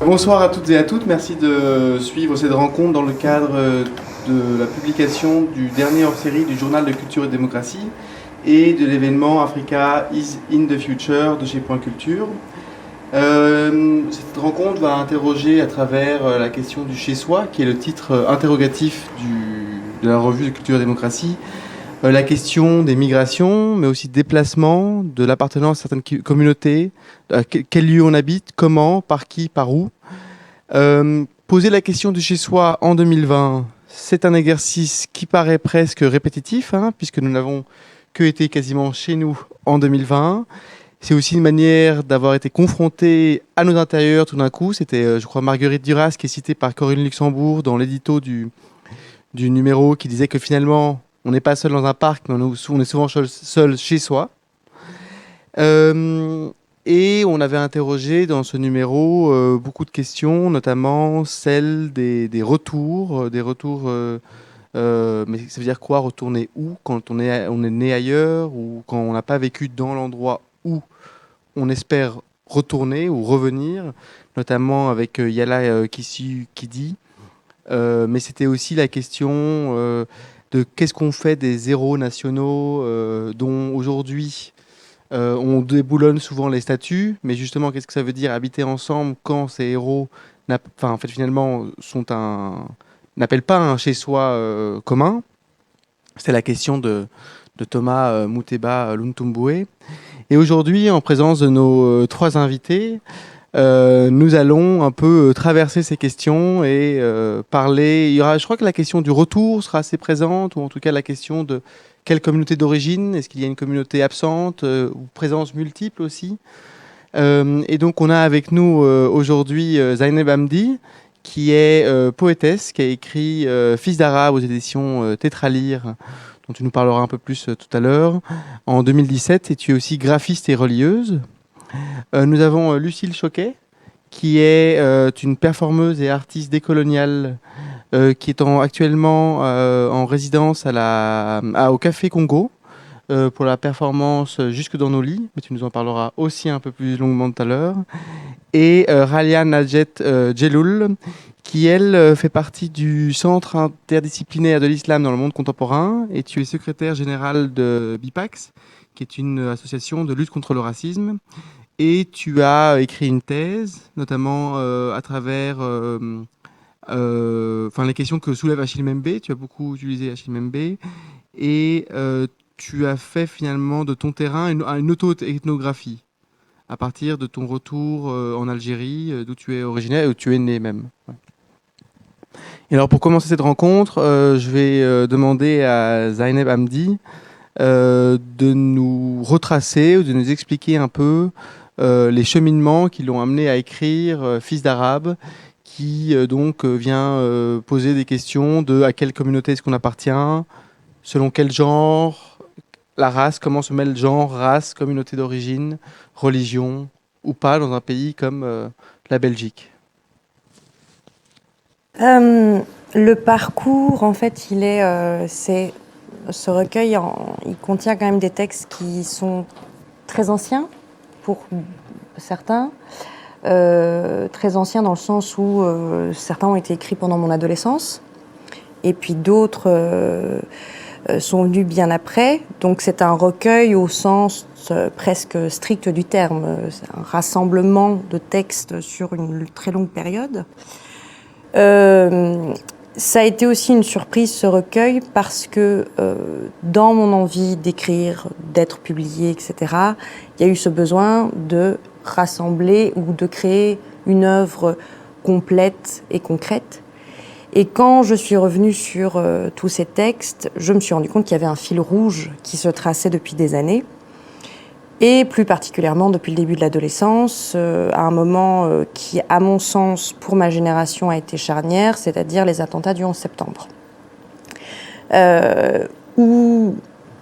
Bonsoir à toutes et à toutes, merci de suivre cette rencontre dans le cadre de la publication du dernier hors-série du Journal de Culture et Démocratie et de l'événement Africa is in the Future de chez Point Culture. Cette rencontre va interroger à travers la question du chez-soi, qui est le titre interrogatif de la revue de Culture et Démocratie, la question des migrations, mais aussi de déplacement, de l'appartenance à certaines communautés, à quel lieu on habite, comment, par qui, par où. Poser la question du chez-soi en 2020, c'est un exercice qui paraît presque répétitif, puisque nous n'avons que été quasiment chez nous en 2020. C'est aussi une manière d'avoir été confronté à nos intérieurs tout d'un coup. C'était, je crois, Marguerite Duras qui est citée par Corinne Luxembourg dans l'édito du numéro, qui disait que finalement, on n'est pas seul dans un parc, mais on est souvent seul chez soi. Et on avait interrogé dans ce numéro beaucoup de questions, notamment celle des retours. Mais ça veut dire quoi, retourner où, quand on est né ailleurs, ou quand on n'a pas vécu dans l'endroit où on espère retourner ou revenir, notamment avec Yala Kidi. Mais c'était aussi la question de qu'est-ce qu'on fait des héros nationaux dont aujourd'hui on déboulonne souvent les statuts, mais justement qu'est-ce que ça veut dire habiter ensemble quand ces héros finalement n'appellent pas un chez-soi commun. C'est la question de Thomas Muteba Luntumbwe. Et aujourd'hui, en présence de nos trois invités, nous allons un peu traverser ces questions et parler. Je crois que la question du retour sera assez présente, ou en tout cas la question de quelle communauté d'origine, est-ce qu'il y a une communauté absente ou présence multiple aussi. Et donc on a avec nous aujourd'hui Zaineb Hamdi, qui est poétesse, qui a écrit Fils d'arabe aux éditions Tétralire, dont tu nous parleras un peu plus tout à l'heure, en 2017, et tu es aussi graphiste et relieuse. Nous avons Lucille Choquet, qui est une performeuse et artiste décoloniale qui est actuellement en résidence au Café Congo pour la performance Jusque dans nos lits, mais tu nous en parleras aussi un peu plus longuement tout à l'heure. Et Ralia Najet Djeloul, qui elle fait partie du Centre interdisciplinaire de l'islam dans le monde contemporain, et tu es secrétaire générale de BIPAX, qui est une association de lutte contre le racisme. Et tu as écrit une thèse, notamment à travers les questions que soulève Achille Mbembe. Tu as beaucoup utilisé Achille Mbembe. Et tu as fait finalement de ton terrain une auto-ethnographie à partir de ton retour en Algérie, d'où tu es originaire et où tu es né même. Ouais. Et alors pour commencer cette rencontre, je vais demander à Zaineb Hamdi de nous retracer ou de nous expliquer un peu les cheminements qui l'ont amené à écrire Fils d'arabe, qui vient poser des questions de à quelle communauté est-ce qu'on appartient, selon quel genre, la race, comment se mêle genre, race, communauté d'origine, religion ou pas dans un pays comme la Belgique. Le parcours, en fait, ce recueil, il contient quand même des textes qui sont très anciens pour certains, très anciens dans le sens où certains ont été écrits pendant mon adolescence, et puis d'autres sont venus bien après. Donc c'est un recueil au sens presque strict du terme. C'est un rassemblement de textes sur une très longue période. Ça a été aussi une surprise, ce recueil, parce que dans mon envie d'écrire, d'être publié, etc., il y a eu ce besoin de rassembler ou de créer une œuvre complète et concrète. Et quand je suis revenue sur tous ces textes, je me suis rendu compte qu'il y avait un fil rouge qui se traçait depuis des années, et plus particulièrement depuis le début de l'adolescence, à un moment qui, à mon sens, pour ma génération, a été charnière, c'est-à-dire les attentats du 11 septembre. Où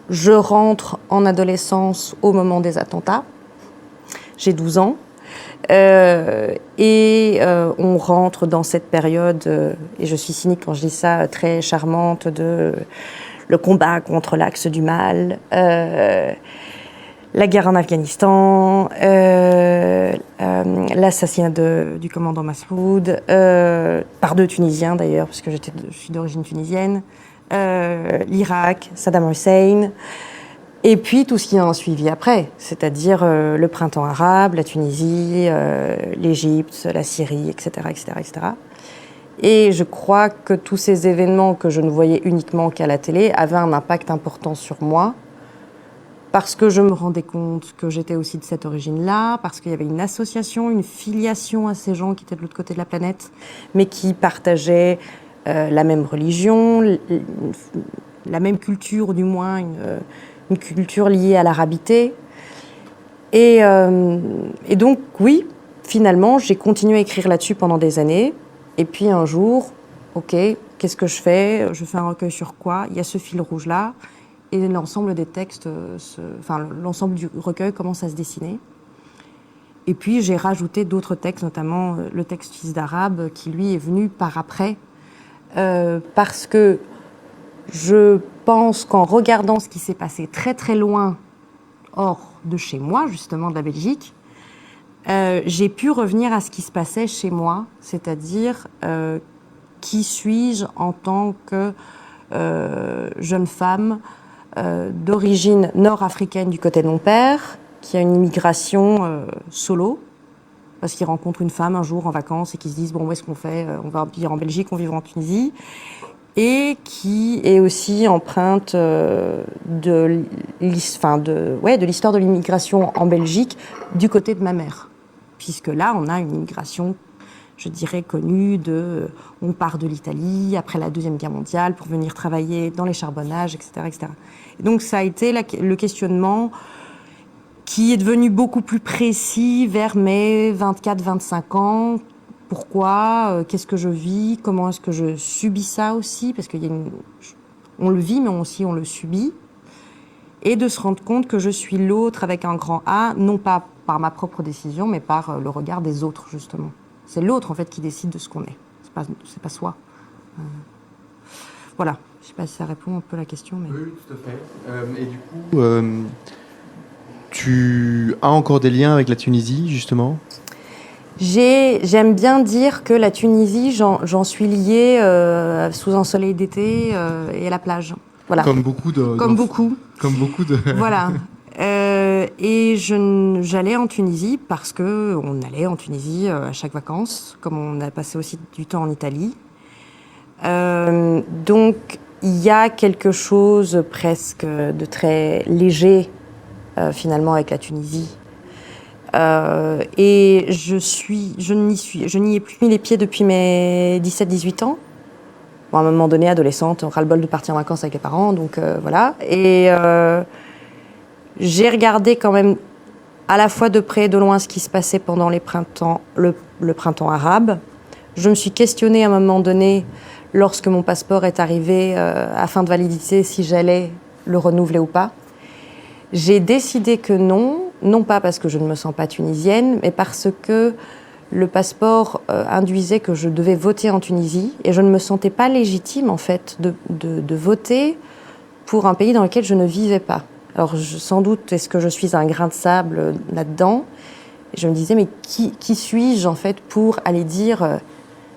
je rentre en adolescence au moment des attentats. J'ai 12 ans. On rentre dans cette période, et je suis cynique quand je dis ça, très charmante, de le combat contre l'axe du mal. la guerre en Afghanistan, l'assassinat du commandant Massoud, par 2 Tunisiens d'ailleurs, parce que je suis d'origine tunisienne, l'Irak, Saddam Hussein, et puis tout ce qui en a suivi après, c'est-à-dire le printemps arabe, la Tunisie, l'Égypte, la Syrie, etc., etc., etc. Et je crois que tous ces événements que je ne voyais uniquement qu'à la télé avaient un impact important sur moi, parce que je me rendais compte que j'étais aussi de cette origine-là, parce qu'il y avait une association, une filiation à ces gens qui étaient de l'autre côté de la planète, mais qui partageaient la même religion, la même culture, ou du moins une culture liée à l'arabité. Et donc, oui, finalement, j'ai continué à écrire là-dessus pendant des années. Et puis un jour, OK, qu'est-ce que je fais ? Je fais un recueil sur quoi ? Il y a ce fil rouge-là. Et l'ensemble des textes, l'ensemble du recueil commence à se dessiner. Et puis j'ai rajouté d'autres textes, notamment le texte Fils d'Arabe, qui lui est venu par après, parce que je pense qu'en regardant ce qui s'est passé très très loin, hors de chez moi, justement de la Belgique, j'ai pu revenir à ce qui se passait chez moi, c'est-à-dire qui suis-je en tant que jeune femme d'origine nord-africaine du côté de mon père, qui a une immigration solo, parce qu'il rencontre une femme un jour en vacances et qu'ils se disent bon, où est-ce qu'on fait ? On va vivre en Belgique, on vivra en Tunisie, et qui est aussi empreinte de l'histoire de l'immigration en Belgique du côté de ma mère, puisque là on a une immigration, je dirais, connue on part de l'Italie après la Deuxième Guerre mondiale pour venir travailler dans les charbonnages, etc., etc. Et donc ça a été le questionnement qui est devenu beaucoup plus précis vers mes 24-25 ans. Pourquoi ? Qu'est-ce que je vis ? Comment est-ce que je subis ça aussi ? Parce on le vit, mais aussi on le subit. Et de se rendre compte que je suis l'autre avec un grand A, non pas par ma propre décision, mais par le regard des autres, justement. C'est l'autre, en fait, qui décide de ce qu'on est. C'est pas soi. Voilà. Je sais pas si ça répond un peu à la question. Mais... Oui, tout à fait. Et du coup, tu as encore des liens avec la Tunisie, justement ? J'aime bien dire que la Tunisie, j'en suis liée sous un soleil d'été et à la plage. Voilà. Comme beaucoup de... Comme beaucoup. Comme beaucoup de... Voilà. Et j'allais en Tunisie parce qu'on allait en Tunisie à chaque vacances, comme on a passé aussi du temps en Italie. Donc, il y a quelque chose presque de très léger, finalement, avec la Tunisie. Et je n'y ai plus mis les pieds depuis mes 17-18 ans. Bon, à un moment donné, adolescente, on ras-le-bol de partir en vacances avec les parents, donc voilà. Et j'ai regardé quand même à la fois de près et de loin ce qui se passait pendant le printemps arabe. Je me suis questionnée à un moment donné, lorsque mon passeport est arrivé à fin de validité, si j'allais le renouveler ou pas. J'ai décidé que non pas parce que je ne me sens pas tunisienne, mais parce que le passeport induisait que je devais voter en Tunisie et je ne me sentais pas légitime en fait de voter pour un pays dans lequel je ne vivais pas. Alors sans doute est-ce que je suis un grain de sable là-dedans. Et je me disais mais qui suis-je en fait pour aller dire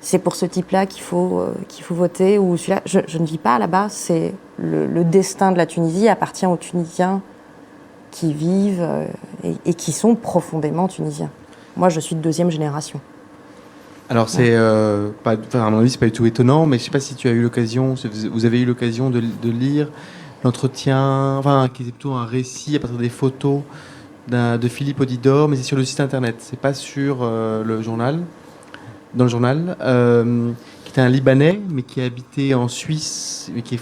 c'est pour ce type-là qu'il faut voter ou celui-là. Je ne vis pas là-bas, c'est le destin de la Tunisie appartient aux Tunisiens qui vivent et qui sont profondément tunisiens. Moi, je suis de 2e génération. Alors, c'est à mon avis, c'est pas du tout étonnant, mais je sais pas si tu as eu l'occasion, vous avez eu l'occasion de lire l'entretien, qui était plutôt un récit à partir des photos de Philippe Audidor, mais c'est sur le site internet, c'est pas sur le journal, dans le journal, qui était un Libanais, mais qui habitait en Suisse, mais qui est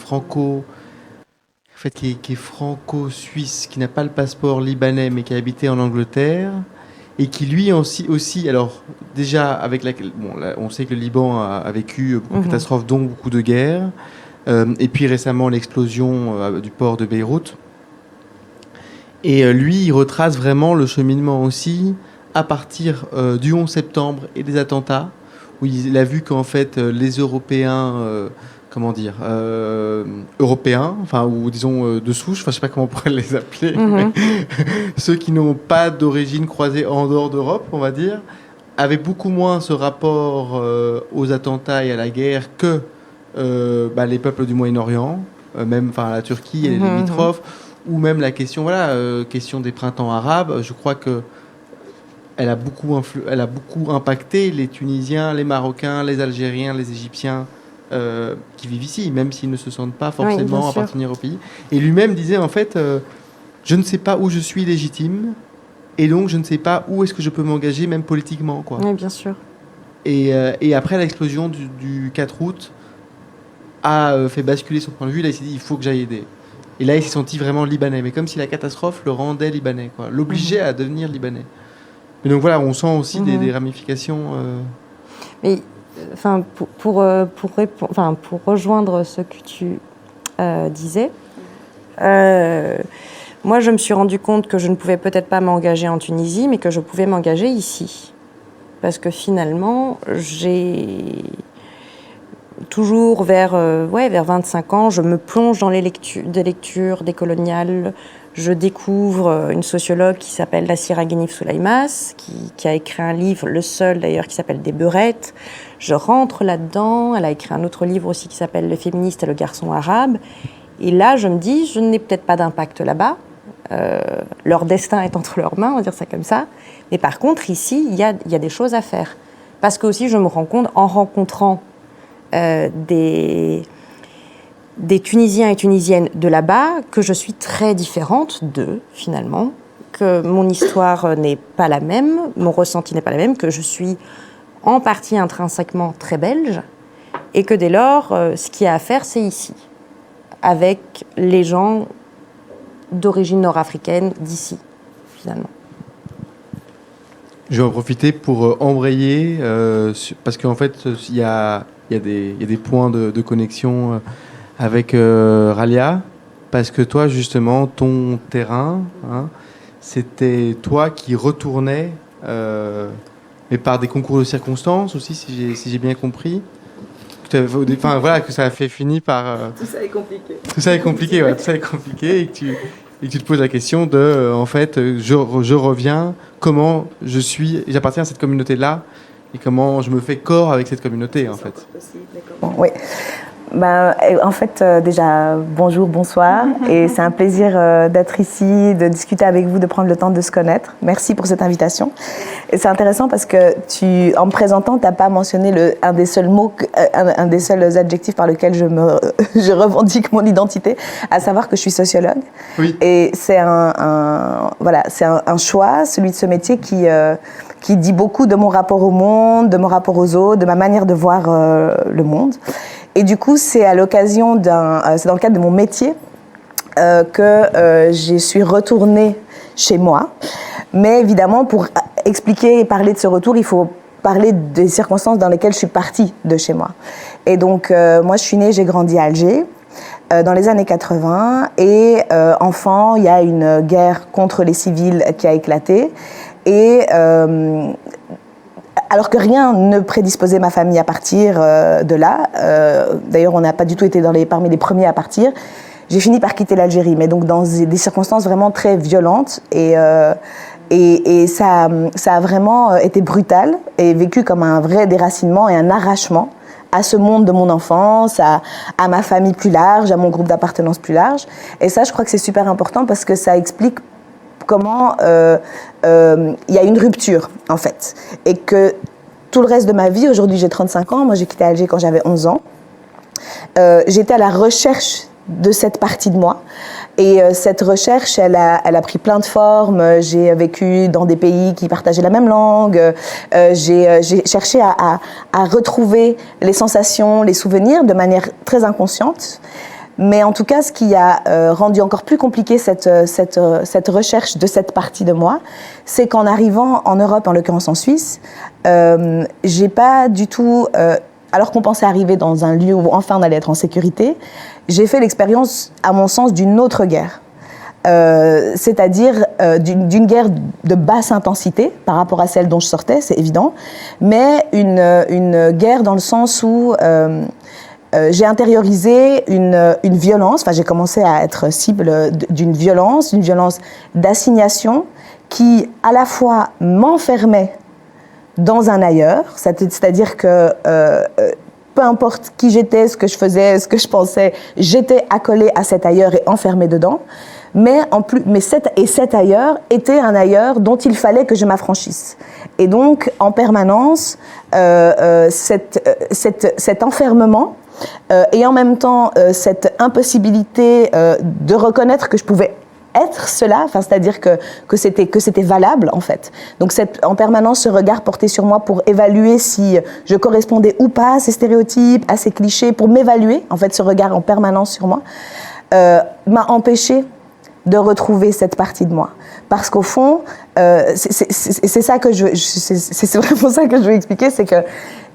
franco-suisse, qui n'a pas le passeport libanais, mais qui a habité en Angleterre, et qui lui aussi alors déjà avec on sait que le Liban a vécu beaucoup de catastrophes, dont beaucoup de guerres, et puis récemment l'explosion du port de Beyrouth. Et lui, il retrace vraiment le cheminement aussi à partir du 11 septembre et des attentats, où il a vu qu'en fait les Européens comment dire, européens, enfin, ou disons de souche, enfin, je sais pas comment on pourrait les appeler, mais ceux qui n'ont pas d'origine croisée en dehors d'Europe, on va dire, avaient beaucoup moins ce rapport aux attentats et à la guerre que les peuples du Moyen-Orient, même enfin la Turquie et les limitrophes, ou même la question, question des printemps arabes. Je crois que elle a beaucoup impacté les Tunisiens, les Marocains, les Algériens, les Égyptiens qui vivent ici, même s'ils ne se sentent pas forcément appartenir au pays. Et lui-même disait en fait, je ne sais pas où je suis légitime, et donc je ne sais pas où est-ce que je peux m'engager, même politiquement, quoi. Oui, bien sûr. Et après l'explosion du 4 août a fait basculer son point de vue. Là, il s'est dit, il faut que j'aille aider. Et là, il s'est senti vraiment libanais, mais comme si la catastrophe le rendait libanais, quoi, l'obligeait à devenir libanais. Mais donc voilà, on sent aussi des ramifications. Mais enfin, pour rejoindre ce que tu disais, moi, je me suis rendu compte que je ne pouvais peut-être pas m'engager en Tunisie, mais que je pouvais m'engager ici. Parce que finalement, j'ai toujours vers 25 ans, je me plonge dans des lectures décoloniales. Je découvre une sociologue qui s'appelle Nassira Ghenif Soulaymas, qui a écrit un livre, le seul d'ailleurs, qui s'appelle Des beurettes. Je rentre là-dedans. Elle a écrit un autre livre aussi qui s'appelle Le féministe et le garçon arabe. Et là, je me dis, je n'ai peut-être pas d'impact là-bas. Leur destin est entre leurs mains, on va dire ça comme ça. Mais par contre, ici, il y a des choses à faire. Parce que aussi, je me rends compte, en rencontrant des Tunisiens et Tunisiennes de là-bas, que je suis très différente d'eux, finalement, que mon histoire n'est pas la même, mon ressenti n'est pas la même, que je suis en partie intrinsèquement très belge, et que dès lors, ce qu'il y a à faire, c'est ici, avec les gens d'origine nord-africaine d'ici, finalement. Je vais en profiter pour embrayer, parce qu'en fait, il y a des points de connexion avec Ralia, parce que toi, justement, ton terrain, c'était toi qui retournais, mais par des concours de circonstances aussi, si j'ai bien compris. Que ça a fait fini par... Tout ça est compliqué. Tout ça est compliqué, ouais, tout ça est compliqué, et que tu te poses la question de, en fait, je reviens, comment j'appartiens à cette communauté-là, et comment je me fais corps avec cette communauté, en fait. Oui. En fait, déjà, bonjour, bonsoir. Et c'est un plaisir d'être ici, de discuter avec vous, de prendre le temps de se connaître. Merci pour cette invitation. Et c'est intéressant parce que en me présentant, tu n'as pas mentionné un des seuls mots, un des seuls adjectifs par lequel je revendique mon identité, à savoir que je suis sociologue. Oui. Et c'est un choix, celui de ce métier qui dit beaucoup de mon rapport au monde, de mon rapport aux autres, de ma manière de voir le monde. Et du coup, c'est à l'occasion c'est dans le cadre de mon métier que je suis retournée chez moi. Mais évidemment, pour expliquer et parler de ce retour, il faut parler des circonstances dans lesquelles je suis partie de chez moi. Et donc, moi, je suis née, j'ai grandi à Alger dans les années 80. Et enfant, il y a une guerre contre les civils qui a éclaté. Et... alors que rien ne prédisposait ma famille à partir de là. D'ailleurs, on n'a pas du tout été parmi les premiers à partir. J'ai fini par quitter l'Algérie, mais donc dans des circonstances vraiment très violentes. Et ça a vraiment été brutal et vécu comme un vrai déracinement et un arrachement à ce monde de mon enfance, à ma famille plus large, à mon groupe d'appartenance plus large. Et ça, je crois que c'est super important parce que ça explique comment il y a une rupture, en fait. Et que tout le reste de ma vie, aujourd'hui j'ai 35 ans, moi j'ai quitté Alger quand j'avais 11 ans, j'étais à la recherche de cette partie de moi. Et cette recherche, elle a pris plein de formes. J'ai vécu dans des pays qui partageaient la même langue. J'ai cherché à retrouver les sensations, les souvenirs de manière très inconsciente. Mais en tout cas, ce qui a rendu encore plus compliqué cette recherche de cette partie de moi, c'est qu'en arrivant en Europe, en l'occurrence en Suisse, j'ai pas du tout, alors qu'on pensait arriver dans un lieu où enfin on allait être en sécurité, j'ai fait l'expérience, à mon sens, d'une autre guerre. C'est-à-dire d'une guerre de basse intensité par rapport à celle dont je sortais, c'est évident, mais une guerre dans le sens où j'ai intériorisé une violence, enfin j'ai commencé à être cible d'une violence d'assignation qui à la fois m'enfermait dans un ailleurs, c'est-à-dire que peu importe qui j'étais, ce que je faisais, ce que je pensais, j'étais accolée à cet ailleurs et enfermée dedans. Mais cet ailleurs était un ailleurs dont il fallait que je m'affranchisse. Et donc, en permanence, cet enfermement et en même temps cette impossibilité de reconnaître que je pouvais être cela, enfin, c'est-à-dire que c'était valable en fait. Donc en permanence ce regard porté sur moi pour évaluer si je correspondais ou pas à ces stéréotypes, à ces clichés, pour m'évaluer, en fait ce regard en permanence sur moi, m'a empêché de retrouver cette partie de moi. Parce qu'au fond, c'est ça que c'est vraiment ça que je veux expliquer, c'est que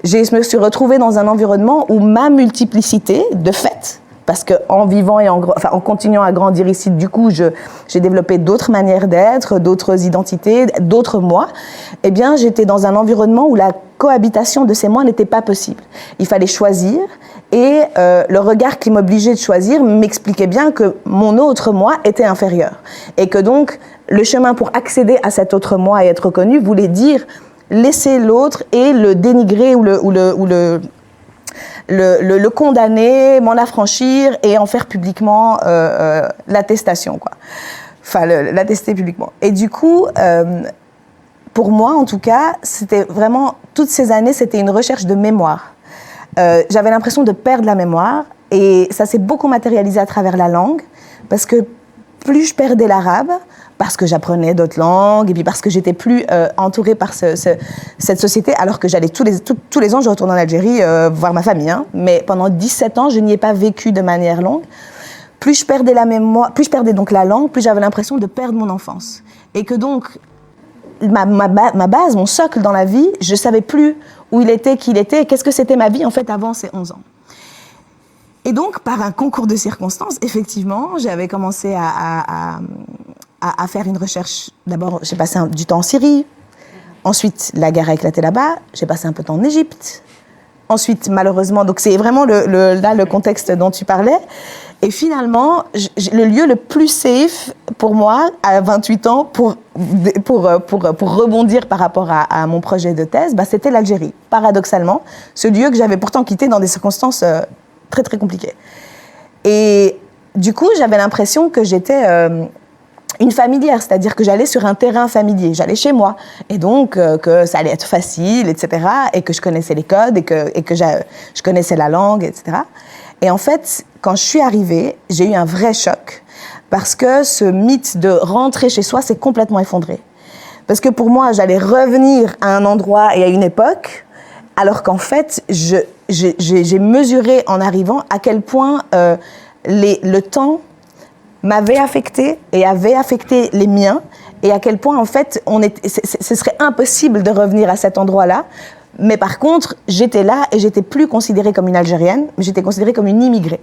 je me suis retrouvée dans un environnement où ma multiplicité, de fait, parce qu'en vivant et en continuant à grandir ici, du coup, j'ai développé d'autres manières d'être, d'autres identités, d'autres moi. Eh bien, j'étais dans un environnement où la cohabitation de ces moi n'était pas possible. Il fallait choisir et le regard qui m'obligeait de choisir m'expliquait bien que mon autre moi était inférieur. Et que donc, le chemin pour accéder à cet autre moi et être reconnu voulait dire laisser l'autre et le dénigrer ou le condamner, m'en affranchir et en faire publiquement l'attestation, quoi. Enfin, l'attester publiquement. Et du coup, pour moi, en tout cas, c'était vraiment, toutes ces années, c'était une recherche de mémoire. J'avais l'impression de perdre la mémoire et ça s'est beaucoup matérialisé à travers la langue parce que plus je perdais l'arabe, parce que j'apprenais d'autres langues et puis parce que j'étais plus entourée par cette société, alors que j'allais tous les ans, je retourne en Algérie voir ma famille, hein, mais pendant 17 ans, je n'y ai pas vécu de manière longue. Plus je perdais la mémoire, plus je perdais donc la langue, plus j'avais l'impression de perdre mon enfance. Et que donc, ma base, mon socle dans la vie, je savais plus où il était, qui il était, et qu'est-ce que c'était ma vie en fait avant ces 11 ans. Et donc, par un concours de circonstances, effectivement, j'avais commencé à faire une recherche. D'abord, j'ai passé du temps en Syrie. Ensuite, la guerre a éclaté là-bas. J'ai passé un peu de temps en Égypte. Ensuite, malheureusement, donc c'est vraiment le contexte dont tu parlais. Et finalement, le lieu le plus safe pour moi, à 28 ans, pour rebondir par rapport à mon projet de thèse, bah, c'était l'Algérie. Paradoxalement, ce lieu que j'avais pourtant quitté dans des circonstances très, très compliquées. Et du coup, j'avais l'impression que j'étais une familière, c'est-à-dire que j'allais sur un terrain familier, j'allais chez moi, et donc que ça allait être facile, etc., et que je connaissais les codes, et que je connaissais la langue, etc. Et en fait, quand je suis arrivée, j'ai eu un vrai choc, parce que ce mythe de rentrer chez soi s'est complètement effondré. Parce que pour moi, j'allais revenir à un endroit et à une époque, alors qu'en fait, j'ai mesuré en arrivant à quel point le temps m'avait affecté et avait affecté les miens, et à quel point en fait ce serait impossible de revenir à cet endroit-là. Mais par contre, j'étais là et j'étais plus considérée comme une Algérienne, mais j'étais considérée comme une immigrée.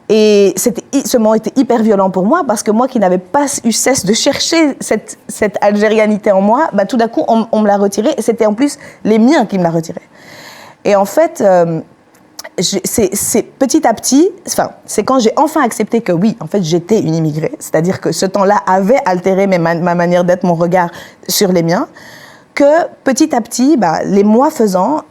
Et ce moment était hyper violent pour moi, parce que moi qui n'avais pas eu cesse de chercher cette algérianité en moi, bah, tout d'un coup on me l'a retirée, et c'était en plus les miens qui me la retiraient. Et en fait, c'est petit à petit, enfin, c'est quand j'ai enfin accepté que oui, en fait, j'étais une immigrée, c'est-à-dire que ce temps-là avait altéré ma manière d'être, mon regard sur les miens, que petit à petit, bah, les mois faisant,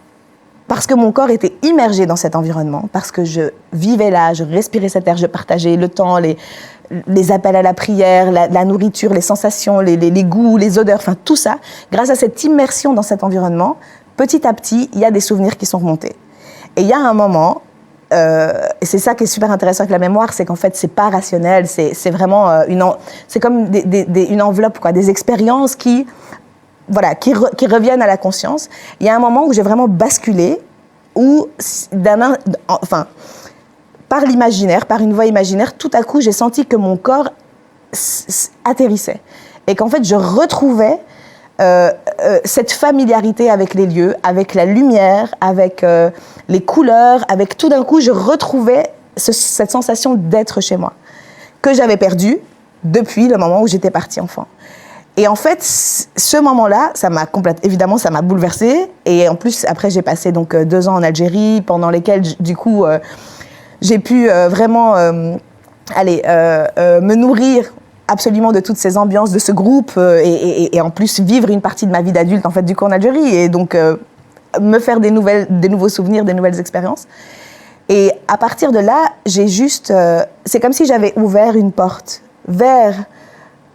parce que mon corps était immergé dans cet environnement, parce que je vivais là, je respirais cet air, je partageais le temps, les appels à la prière, la nourriture, les sensations, les goûts, les odeurs, enfin tout ça, grâce à cette immersion dans cet environnement, petit à petit, il y a des souvenirs qui sont remontés. Et il y a un moment, et c'est ça qui est super intéressant avec la mémoire, c'est qu'en fait, c'est pas rationnel, c'est vraiment c'est comme une enveloppe, quoi, des expériences qui reviennent à la conscience. Il y a un moment où j'ai vraiment basculé, où, par l'imaginaire, par une voie imaginaire, tout à coup, j'ai senti que mon corps atterrissait. Et qu'en fait, je retrouvais cette familiarité avec les lieux, avec la lumière, avec les couleurs, avec tout d'un coup, je retrouvais cette sensation d'être chez moi, que j'avais perdue depuis le moment où j'étais partie enfant. Et en fait, ce moment-là, évidemment, ça m'a bouleversée. Et en plus, après, j'ai passé donc 2 ans en Algérie, pendant lesquels, du coup, j'ai pu vraiment me nourrir absolument de toutes ces ambiances, de ce groupe, et en plus vivre une partie de ma vie d'adulte, en fait, du coup, en Algérie. Et donc, me faire des nouveaux souvenirs, des nouvelles expériences. Et à partir de là, c'est comme si j'avais ouvert une porte vers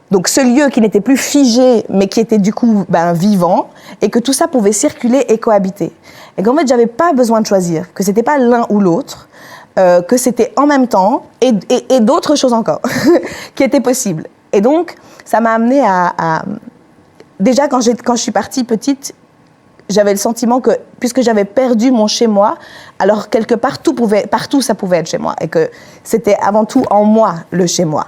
donc ce lieu qui n'était plus figé, mais qui était du coup vivant, et que tout ça pouvait circuler et cohabiter. Et qu'en fait, j'avais pas besoin de choisir, que c'était pas l'un ou l'autre, que c'était en même temps, et d'autres choses encore, qui étaient possibles. Et donc, ça m'a amenée à... Déjà, quand je suis partie petite, j'avais le sentiment que, puisque j'avais perdu mon chez-moi, alors quelque part, partout ça pouvait être chez moi, et que c'était avant tout en moi, le chez-moi.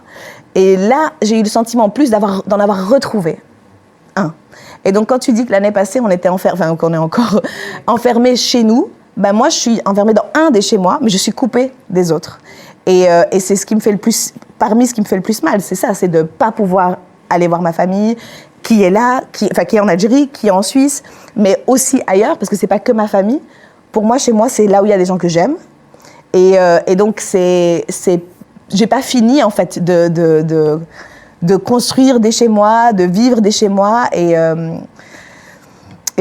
Et là, j'ai eu le sentiment en plus d'en avoir retrouvé un. Et donc, quand tu dis que l'année passée, qu'on est encore enfermés chez nous, moi, je suis enfermée dans un des chez moi, mais je suis coupée des autres. Et c'est ce qui me fait ce qui me fait le plus mal, c'est ça, c'est de ne pas pouvoir aller voir ma famille, qui est là, qui est en Algérie, qui est en Suisse, mais aussi ailleurs, parce que c'est pas que ma famille. Pour moi, chez moi, c'est là où il y a des gens que j'aime. Et donc, j'ai pas fini, en fait, de construire des chez moi, de vivre des chez moi. Et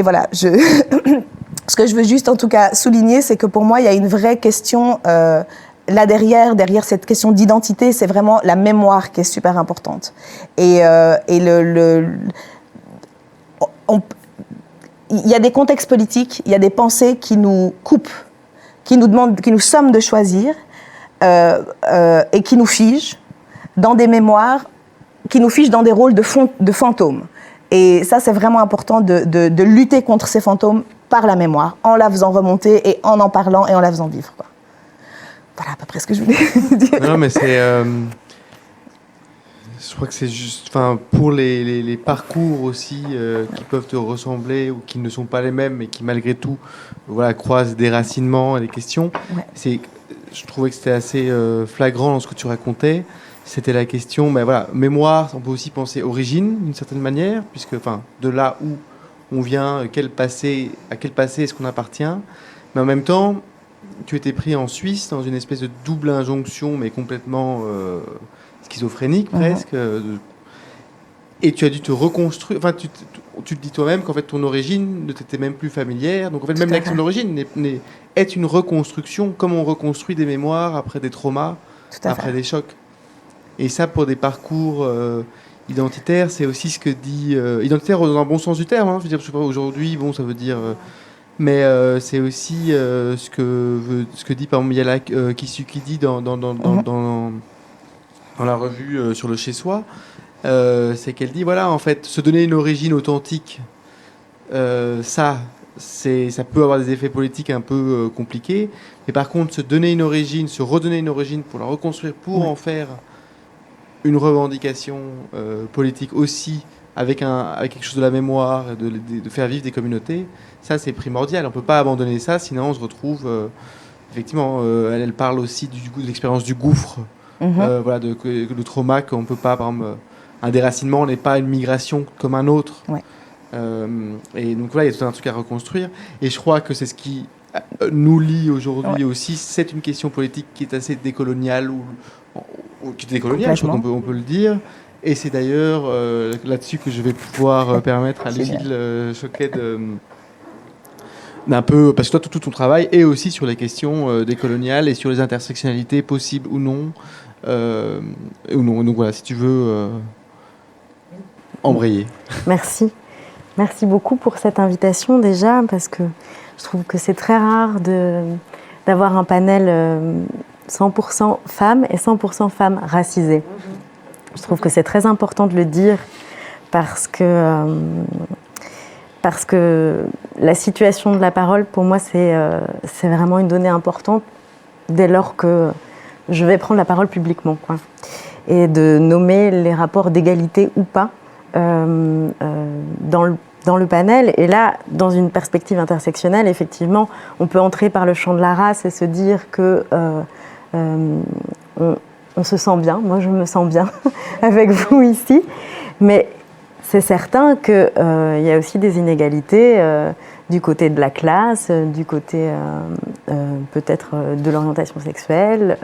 voilà, ce que je veux juste, en tout cas, souligner, c'est que pour moi, il y a une vraie question, là derrière cette question d'identité, c'est vraiment la mémoire qui est super importante. Et il y a des contextes politiques, il y a des pensées qui nous coupent, qui nous somment de choisir, et qui nous figent dans des mémoires, qui nous figent dans des rôles de fantômes. Et ça, c'est vraiment important de lutter contre ces fantômes par la mémoire, en la faisant remonter et en parlant et en la faisant vivre, quoi. Voilà à peu près ce que je voulais dire. Non, mais c'est... je crois que c'est juste... pour les parcours aussi qui peuvent te ressembler ou qui ne sont pas les mêmes, mais qui, malgré tout, croisent des racinements et des questions. Ouais. Je trouvais que c'était assez flagrant dans ce que tu racontais. C'était la question, mémoire, on peut aussi penser origine, d'une certaine manière, puisque de là où on vient, à quel passé est-ce qu'on appartient. Mais en même temps, tu étais pris en Suisse dans une espèce de double injonction, mais complètement schizophrénique presque. Et tu as dû te reconstruire. Tu te dis toi-même qu'en fait ton origine ne t'était même plus familière. Donc en fait, même l'action d'origine est une reconstruction, comme on reconstruit des mémoires après des traumas, après des chocs. Et ça, pour des parcours identitaires, c'est aussi ce que dit... identitaire dans un bon sens du terme, je veux dire, je sais pas, aujourd'hui, ça veut dire... mais c'est aussi ce que dit par exemple Yala Kisuki dans la revue sur le chez-soi. C'est qu'elle dit, en fait, se donner une origine authentique, ça peut avoir des effets politiques un peu compliqués. Mais par contre, se redonner une origine pour la reconstruire, pour en faire une revendication politique aussi, avec quelque chose de la mémoire, de faire vivre des communautés, ça c'est primordial. On ne peut pas abandonner ça, sinon on se retrouve... effectivement, elle parle aussi de l'expérience du gouffre, le trauma qu'on ne peut pas... Par exemple, un déracinement n'est pas une migration comme un autre. Ouais. Et donc il y a tout un truc à reconstruire. Et je crois que c'est ce qui nous lie aujourd'hui aussi. C'est une question politique qui est assez décoloniale, qui est décoloniale, je crois qu'on peut le dire. Et c'est d'ailleurs là-dessus que je vais pouvoir permettre à Lucille Choquet d'un peu, parce que toi, tout ton travail est aussi sur les questions décoloniales et sur les intersectionnalités possibles ou non. Donc voilà, si tu veux embrayer. Merci. Merci beaucoup pour cette invitation déjà, parce que je trouve que c'est très rare d'avoir un panel 100% femmes et 100% femmes racisées. Je trouve que c'est très important de le dire parce que la situation de la parole, pour moi, c'est vraiment une donnée importante dès lors que je vais prendre la parole publiquement, quoi. Et de nommer les rapports d'égalité ou pas dans le panel. Et là, dans une perspective intersectionnelle, effectivement, on peut entrer par le champ de la race et se dire que on se sent bien. Moi, je me sens bien avec vous ici. Mais c'est certain qu'il y a aussi des inégalités du côté de la classe, du côté peut-être de l'orientation sexuelle,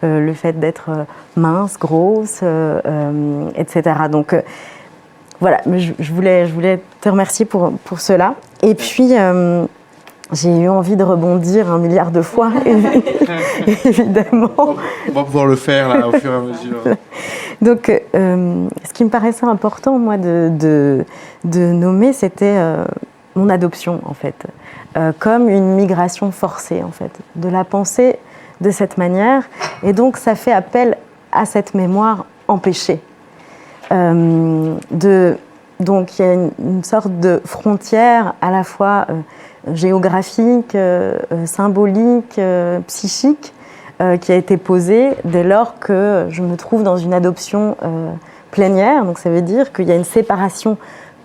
le fait d'être mince, grosse, etc. Donc voilà, je voulais te remercier pour cela. Et puis, j'ai eu envie de rebondir 1 milliard de fois, évidemment. On va pouvoir le faire là, au fur et à mesure. Donc, ce qui me paraissait important, moi, de nommer, c'était mon adoption, en fait, comme une migration forcée, en fait, de la penser de cette manière. Et donc, ça fait appel à cette mémoire empêchée. Donc, il y a une sorte de frontière à la fois géographique, symbolique, psychique, qui a été posée dès lors que je me trouve dans une adoption plénière. Donc ça veut dire qu'il y a une séparation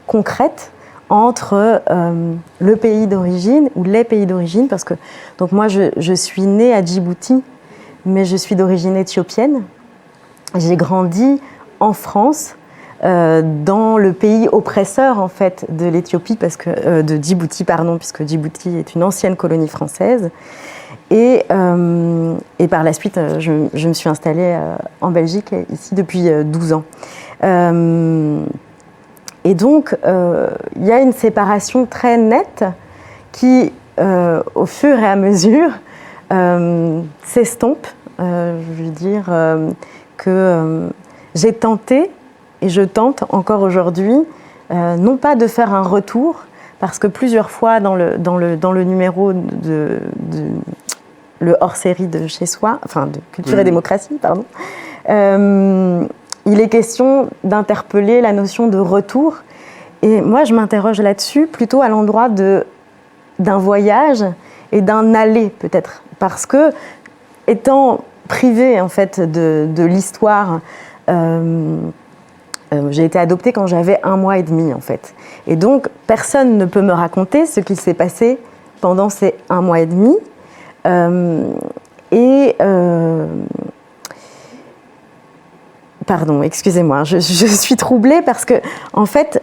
concrète entre le pays d'origine ou les pays d'origine, parce que donc moi je suis née à Djibouti, mais je suis d'origine éthiopienne. J'ai grandi en France, dans le pays oppresseur en fait de l'Éthiopie, parce que de Djibouti, pardon, puisque Djibouti est une ancienne colonie française. Et par la suite, je me suis installée en Belgique, ici, depuis 12 ans. Et donc, il y a une séparation très nette qui, au fur et à mesure, s'estompe. Je veux dire que j'ai tenté, et je tente encore aujourd'hui, non pas de faire un retour, parce que plusieurs fois dans le numéro le hors-série de Chez Soi, enfin de Culture et Démocratie, pardon, il est question d'interpeller la notion de retour. Et moi, je m'interroge là-dessus plutôt à l'endroit d'un voyage et d'un aller, peut-être. Parce que, étant privée, en fait, de l'histoire, j'ai été adoptée quand j'avais 1 mois et demi, en fait. Et donc, personne ne peut me raconter ce qui s'est passé pendant ces 1 mois et demi. Pardon, excusez-moi, je suis troublée parce que, en fait,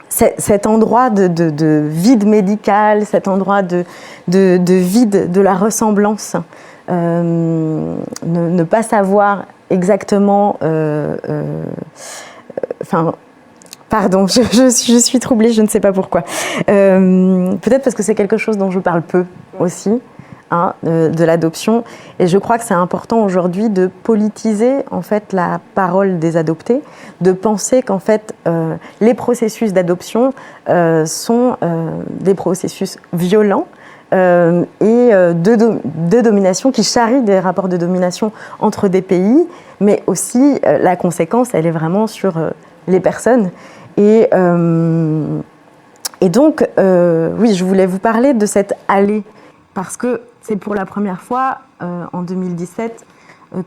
cet endroit de vide médical, cet endroit de vide de la ressemblance, ne pas savoir exactement... Pardon, je suis troublée, je ne sais pas pourquoi. Peut-être parce que c'est quelque chose dont je parle peu aussi, hein, de l'adoption. Et je crois que c'est important aujourd'hui de politiser en fait la parole des adoptés, de penser qu'en fait les processus d'adoption sont des processus violents et de domination qui charrient des rapports de domination entre des pays, mais aussi la conséquence, elle est vraiment sur les personnes. Et donc, oui, je voulais vous parler de cette allée, parce que c'est pour la première fois, en 2017,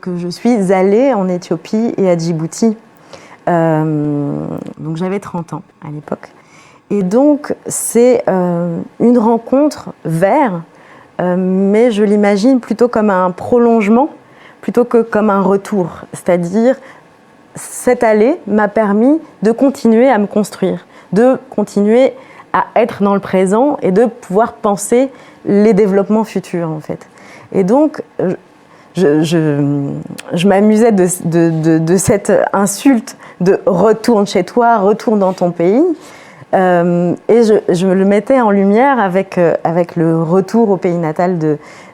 que je suis allée en Éthiopie et à Djibouti. Donc j'avais 30 ans à l'époque. Et donc, c'est une rencontre vers, mais je l'imagine plutôt comme un prolongement, plutôt que comme un retour. C'est-à-dire, cette allée m'a permis de continuer à me construire, de continuer à être dans le présent et de pouvoir penser les développements futurs, en fait. Et donc, je m'amusais de cette insulte de « retourne chez toi, retourne dans ton pays ». Et je le mettais en lumière avec le retour au pays natal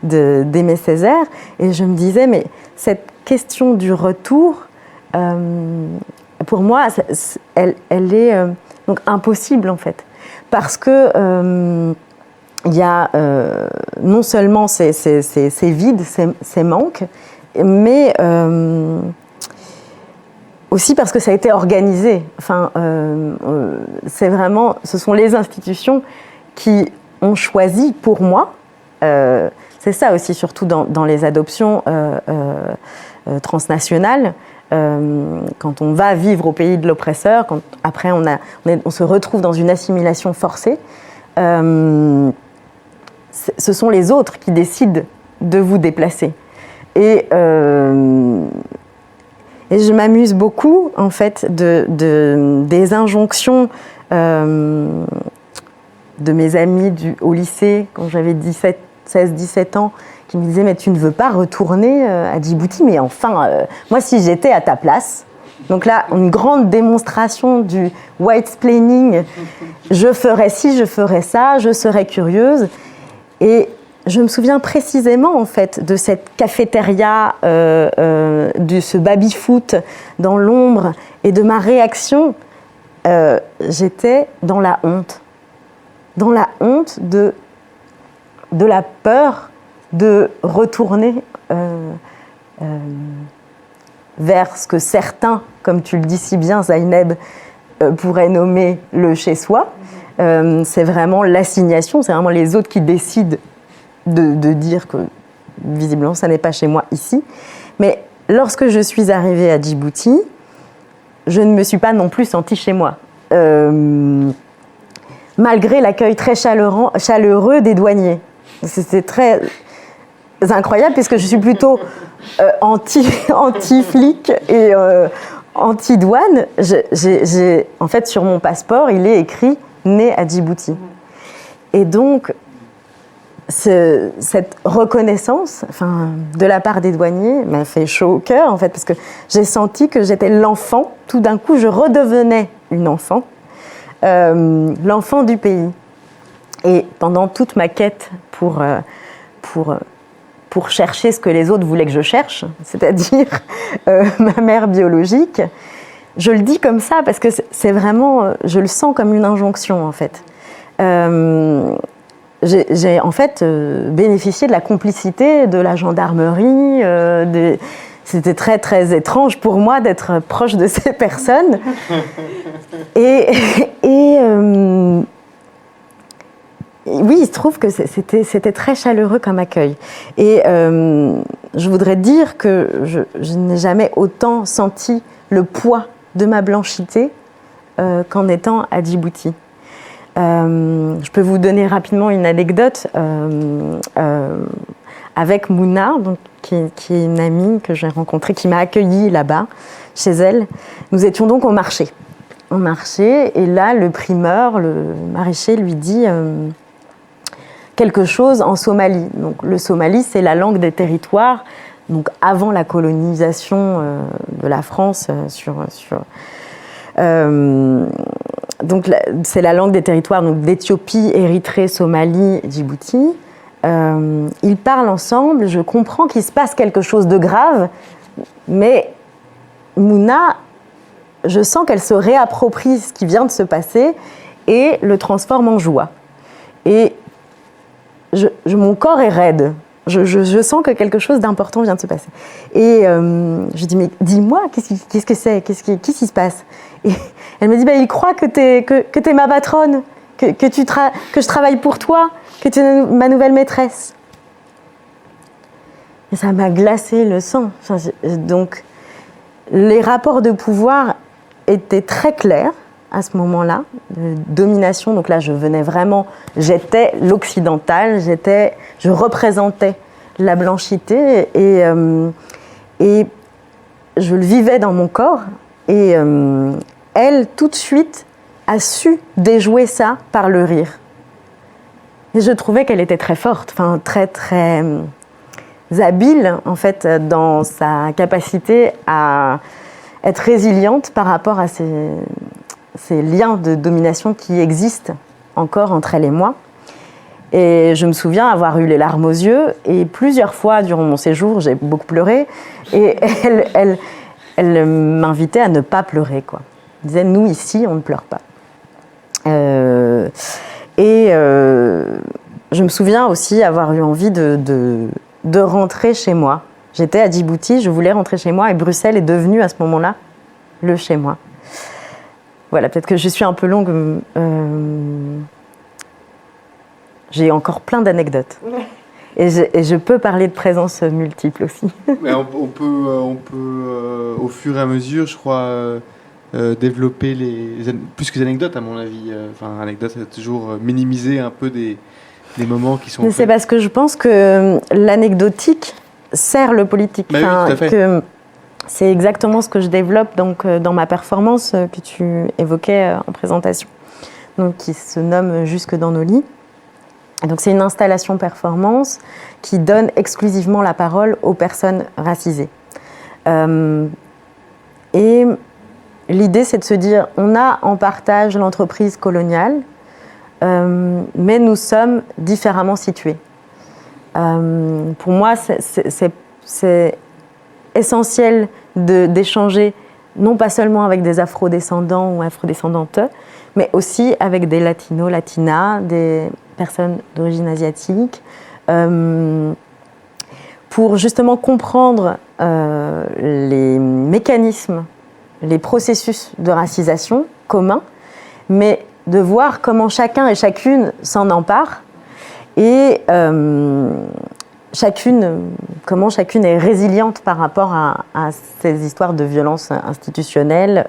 d'Aimé Césaire. Et je me disais, mais cette question du retour, pour moi, elle est donc impossible, en fait. Parce que il y a non seulement ces vides, ces manques, mais aussi parce que ça a été organisé. Enfin, c'est vraiment, ce sont les institutions qui ont choisi pour moi. C'est ça aussi, surtout dans les adoptions transnationales. Quand on va vivre au pays de l'oppresseur, quand après on se retrouve dans une assimilation forcée, ce sont les autres qui décident de vous déplacer. Et Et je m'amuse beaucoup, en fait, des injonctions de mes amis au lycée, quand j'avais 16-17 ans, qui me disaient « Mais tu ne veux pas retourner à Djibouti ?» Mais enfin, moi, si j'étais à ta place, donc là, une grande démonstration du white-splaining, je ferais ci, je ferais ça, je serais curieuse. Et je me souviens précisément, en fait, de cette cafétéria, de ce baby-foot dans l'ombre, et de ma réaction. J'étais dans la honte. Dans la honte de la peur de retourner vers ce que certains, comme tu le dis si bien, Zaineb, pourraient nommer le chez-soi. C'est vraiment l'assignation, c'est vraiment les autres qui décident de dire que, visiblement, ça n'est pas chez moi ici. Mais lorsque je suis arrivée à Djibouti, je ne me suis pas non plus sentie chez moi. Malgré l'accueil très chaleureux des douaniers. C'était très incroyable, puisque je suis plutôt anti-flic et anti-douane. En fait, sur mon passeport, il est écrit « né à Djibouti ». Et donc, cette reconnaissance de la part des douaniers m'a fait chaud au cœur, en fait, parce que j'ai senti que j'étais l'enfant. Tout d'un coup, je redevenais une enfant, l'enfant du pays. Et pendant toute ma quête pour chercher ce que les autres voulaient que je cherche, c'est-à-dire ma mère biologique, je le dis comme ça parce que c'est vraiment, je le sens comme une injonction, en fait. J'ai en fait bénéficié de la complicité de la gendarmerie. C'était très très étrange pour moi d'être proche de ces personnes. Oui, il se trouve que c'était très chaleureux comme accueil. Et je voudrais dire que je n'ai jamais autant senti le poids de ma blanchité qu'en étant à Djibouti. Je peux vous donner rapidement une anecdote avec Mouna, donc, qui est une amie que j'ai rencontrée, qui m'a accueillie là-bas, chez elle. Nous étions donc au marché. Au marché, et là, le primeur, le maraîcher, lui dit quelque chose en Somalie. Donc, le Somalie, c'est la langue des territoires, donc avant la colonisation de la France donc, c'est la langue des territoires d'Éthiopie, Érythrée, Somalie, Djibouti. Ils parlent ensemble, je comprends qu'il se passe quelque chose de grave, mais Mouna, je sens qu'elle se réapproprie ce qui vient de se passer et le transforme en joie. Et mon corps est raide. Je sens que quelque chose d'important vient de se passer. Et je dis, mais dis-moi, qu'est-ce que c'est, qu'est-ce qui se passe? Et elle me dit, il croit que t'es ma patronne, que je travaille pour toi, que tu es ma nouvelle maîtresse. Et ça m'a glacé le sang. Donc, les rapports de pouvoir étaient très clairs à ce moment-là, de domination. Donc là, j'étais l'occidentale, je représentais la blanchité et je le vivais dans mon corps. Et elle, tout de suite, a su déjouer ça par le rire. Et je trouvais qu'elle était très forte, très, très habile, en fait, dans sa capacité à être résiliente par rapport à ces liens de domination qui existent encore entre elle et moi. Et je me souviens avoir eu les larmes aux yeux, et plusieurs fois durant mon séjour, j'ai beaucoup pleuré, et elle m'invitait à ne pas pleurer, quoi. Elle disait, nous ici, on ne pleure pas. Je me souviens aussi avoir eu envie de rentrer chez moi. J'étais à Djibouti, je voulais rentrer chez moi, et Bruxelles est devenue à ce moment-là le chez moi. Voilà, peut-être que je suis un peu longue. J'ai encore plein d'anecdotes. Et je peux parler de présence multiple aussi. Mais on peut au fur et à mesure, je crois, développer plus que des anecdotes, à mon avis. Anecdote, c'est toujours minimiser un peu des moments qui sont... Mais c'est parce que je pense que l'anecdotique sert le politique. Oui, tout à fait. c'est exactement ce que je développe donc, dans ma performance que tu évoquais en présentation, donc, qui se nomme « Jusque dans nos lits ». Donc, c'est une installation performance qui donne exclusivement la parole aux personnes racisées. Et l'idée, c'est de se dire, on a en partage l'entreprise coloniale, mais nous sommes différemment situés. Pour moi, c'est essentiel d'échanger, non pas seulement avec des afrodescendants ou afrodescendantes, mais aussi avec des latinos, latinas, des personnes d'origine asiatique, pour justement comprendre les mécanismes, les processus de racisation communs, mais de voir comment chacun et chacune s'en empare et comment chacune est résiliente par rapport à ces histoires de violence institutionnelle.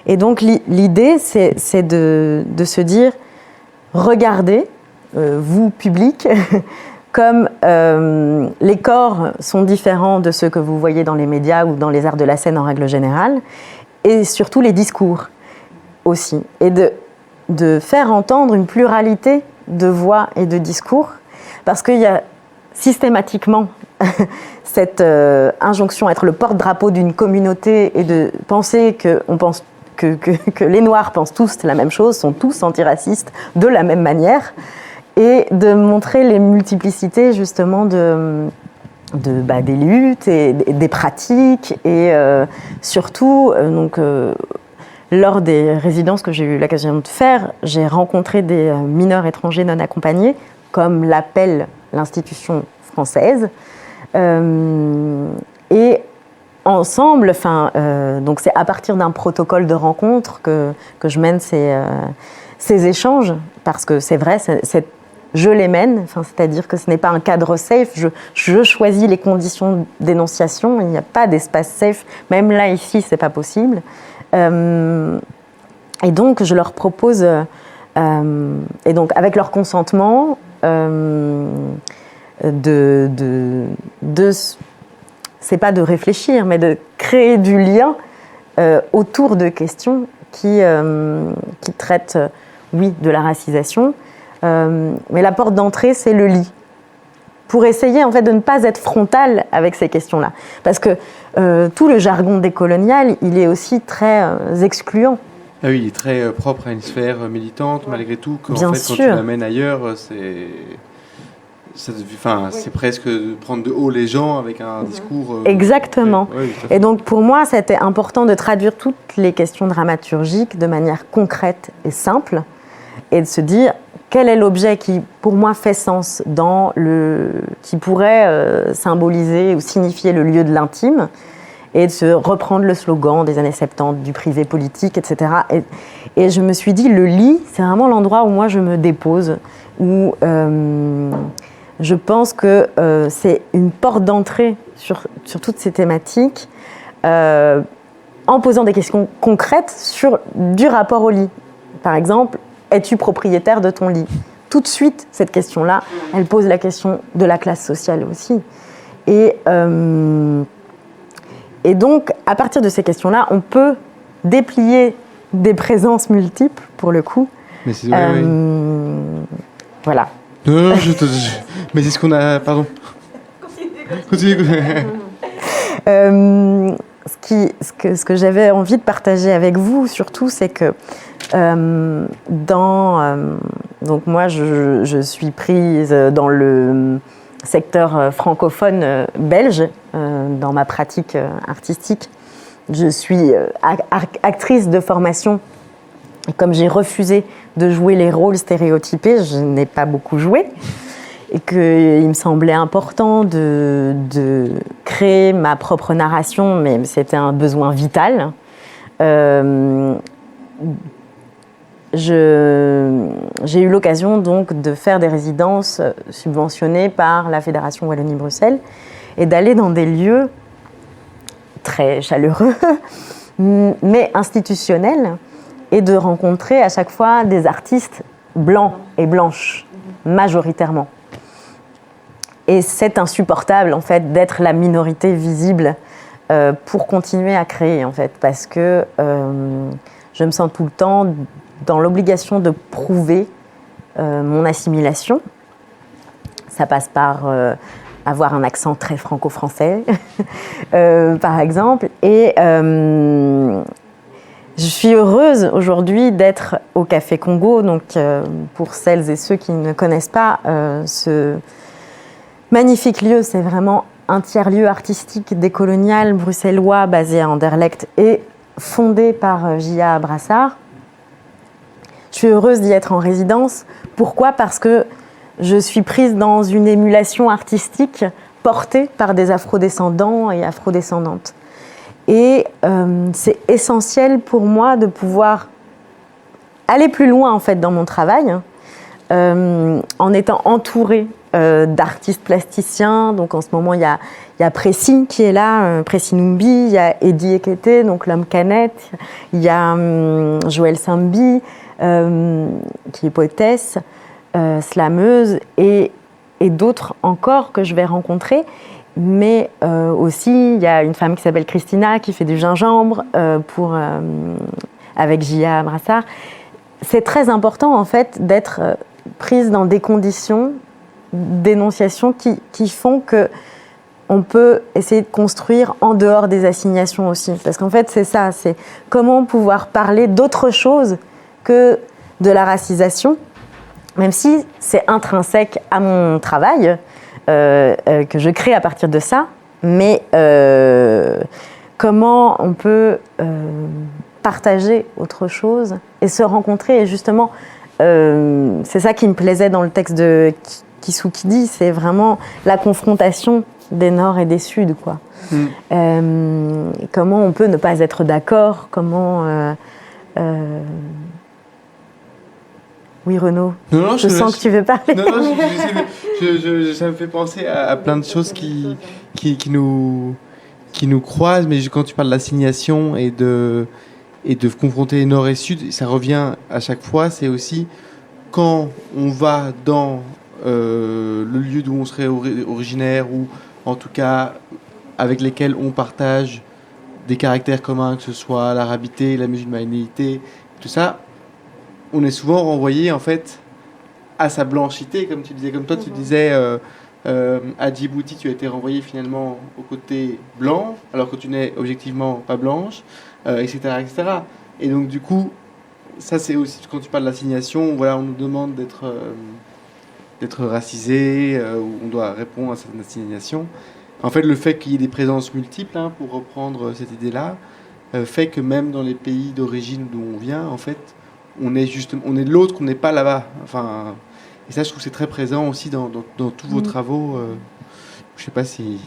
Et donc l'idée, c'est de se dire, regardez, vous, public, comme les corps sont différents de ceux que vous voyez dans les médias ou dans les arts de la scène en règle générale, et surtout les discours aussi, et de faire entendre une pluralité de voix et de discours, parce qu'il y a systématiquement cette injonction à être le porte-drapeau d'une communauté et de penser que les Noirs pensent tous la même chose, sont tous antiracistes de la même manière, et de montrer les multiplicités justement des luttes et des pratiques, et surtout lors des résidences que j'ai eu l'occasion de faire, j'ai rencontré des mineurs étrangers non accompagnés, comme l'appelle l'institution française. Et ensemble, donc c'est à partir d'un protocole de rencontre que je mène ces échanges, parce que c'est vrai, je les mène, c'est-à-dire que ce n'est pas un cadre safe, je choisis les conditions d'énonciation, il n'y a pas d'espace safe, même là, ici, c'est pas possible. Et donc, je leur propose, et donc avec leur consentement, c'est pas de réfléchir, mais de créer du lien autour de questions qui traitent, oui, de la racisation, mais la porte d'entrée, c'est le lit. Pour essayer en fait de ne pas être frontal avec ces questions-là, parce que tout le jargon décolonial, il est aussi très excluant. Ah oui, il est très propre à une sphère militante, malgré tout. Bien fait, sûr. Quand tu l'amènes ailleurs, c'est presque prendre de haut les gens avec un discours... Exactement. Oui, et donc pour moi, c'était important de traduire toutes les questions dramaturgiques de manière concrète et simple, et de se dire quel est l'objet qui, pour moi, fait sens qui pourrait symboliser ou signifier le lieu de l'intime, et de se reprendre le slogan des années 70, du privé politique, etc. Et je me suis dit, le lit, c'est vraiment l'endroit où moi je me dépose, où je pense que c'est une porte d'entrée sur toutes ces thématiques, en posant des questions concrètes du rapport au lit. Par exemple, es-tu propriétaire de ton lit ? Tout de suite, cette question-là, elle pose la question de la classe sociale aussi. Et donc, à partir de ces questions-là, on peut déplier des présences multiples, pour le coup. Mais c'est vrai, oui. Voilà. Non, mais c'est ce qu'on a... Pardon. Continue. Ce que j'avais envie de partager avec vous, surtout, c'est que donc moi, je suis prise dans le secteur francophone belge, dans ma pratique artistique. Je suis actrice de formation. Et comme j'ai refusé de jouer les rôles stéréotypés, je n'ai pas beaucoup joué. Et qu'il me semblait important de créer ma propre narration, mais c'était un besoin vital. J'ai eu l'occasion donc de faire des résidences subventionnées par la Fédération Wallonie-Bruxelles et d'aller dans des lieux très chaleureux, mais institutionnels, et de rencontrer à chaque fois des artistes blancs et blanches, majoritairement. Et c'est insupportable, en fait, d'être la minorité visible pour continuer à créer, en fait, parce que je me sens tout le temps dans l'obligation de prouver mon assimilation. Ça passe par avoir un accent très franco-français, par exemple. Et je suis heureuse aujourd'hui d'être au Café Congo. Donc, pour celles et ceux qui ne connaissent pas ce magnifique lieu, c'est vraiment un tiers-lieu artistique décolonial bruxellois basé à Anderlecht et fondé par J.A. Brassard. Je suis heureuse d'y être en résidence. Pourquoi ? Parce que je suis prise dans une émulation artistique portée par des afrodescendants et afrodescendantes. Et c'est essentiel pour moi de pouvoir aller plus loin en fait dans mon travail, en étant entourée d'artistes plasticiens. Donc en ce moment il y a Précy qui est là, Précy Numbi, il y a Eddie Ekete, donc l'homme canette, il y a Joël Sambi qui est poétesse, slameuse et d'autres encore que je vais rencontrer. Mais aussi, il y a une femme qui s'appelle Christina qui fait du gingembre avec J.A. Brassard. C'est très important, en fait, d'être prise dans des conditions d'énonciation qui font qu'on peut essayer de construire en dehors des assignations aussi. Parce qu'en fait, c'est ça, c'est comment pouvoir parler d'autre chose que de la racisation, même si c'est intrinsèque à mon travail, que je crée à partir de ça, mais comment on peut partager autre chose et se rencontrer. Et justement, c'est ça qui me plaisait dans le texte de Kissou Kidi, c'est vraiment la confrontation des Nord et des Sud, quoi. Comment on peut ne pas être d'accord, comment... Oui, Renaud, non, je sens que tu veux parler. Non, ça me fait penser à plein de choses qui nous croisent, mais quand tu parles d'assignation et de confronter Nord et Sud, ça revient à chaque fois, c'est aussi quand on va dans le lieu d'où on serait originaire, ou en tout cas avec lesquels on partage des caractères communs, que ce soit l'arabité, la musulmanité, tout ça, on est souvent renvoyé en fait à sa blanchité, comme tu disais, comme toi tu disais à Djibouti, tu as été renvoyé finalement au côté blanc, alors que tu n'es objectivement pas blanche, etc., etc. Et donc du coup, ça c'est aussi quand tu parles d'assignation, voilà, on nous demande d'être racisé, où on doit répondre à cette assignation. En fait, le fait qu'il y ait des présences multiples, hein, pour reprendre cette idée-là, fait que même dans les pays d'origine d'où on vient, en fait, on est de l'autre, qu'on n'est pas là-bas. Enfin, et ça, je trouve que c'est très présent aussi dans tous vos travaux. Je sais pas si...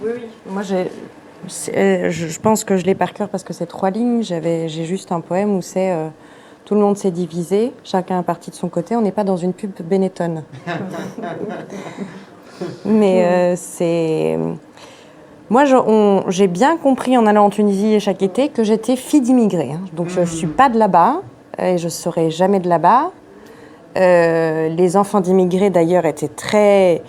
Oui. Moi, je pense que je l'ai par cœur parce que c'est 3 lignes. J'ai juste un poème où c'est tout le monde s'est divisé, chacun est parti de son côté. On n'est pas dans une pub Benetton. Mais c'est... Moi, j'ai bien compris en allant en Tunisie chaque été que j'étais fille d'immigrés. Hein. Donc, je ne suis pas de là-bas et je ne serai jamais de là-bas. Les enfants d'immigrés, d'ailleurs, étaient très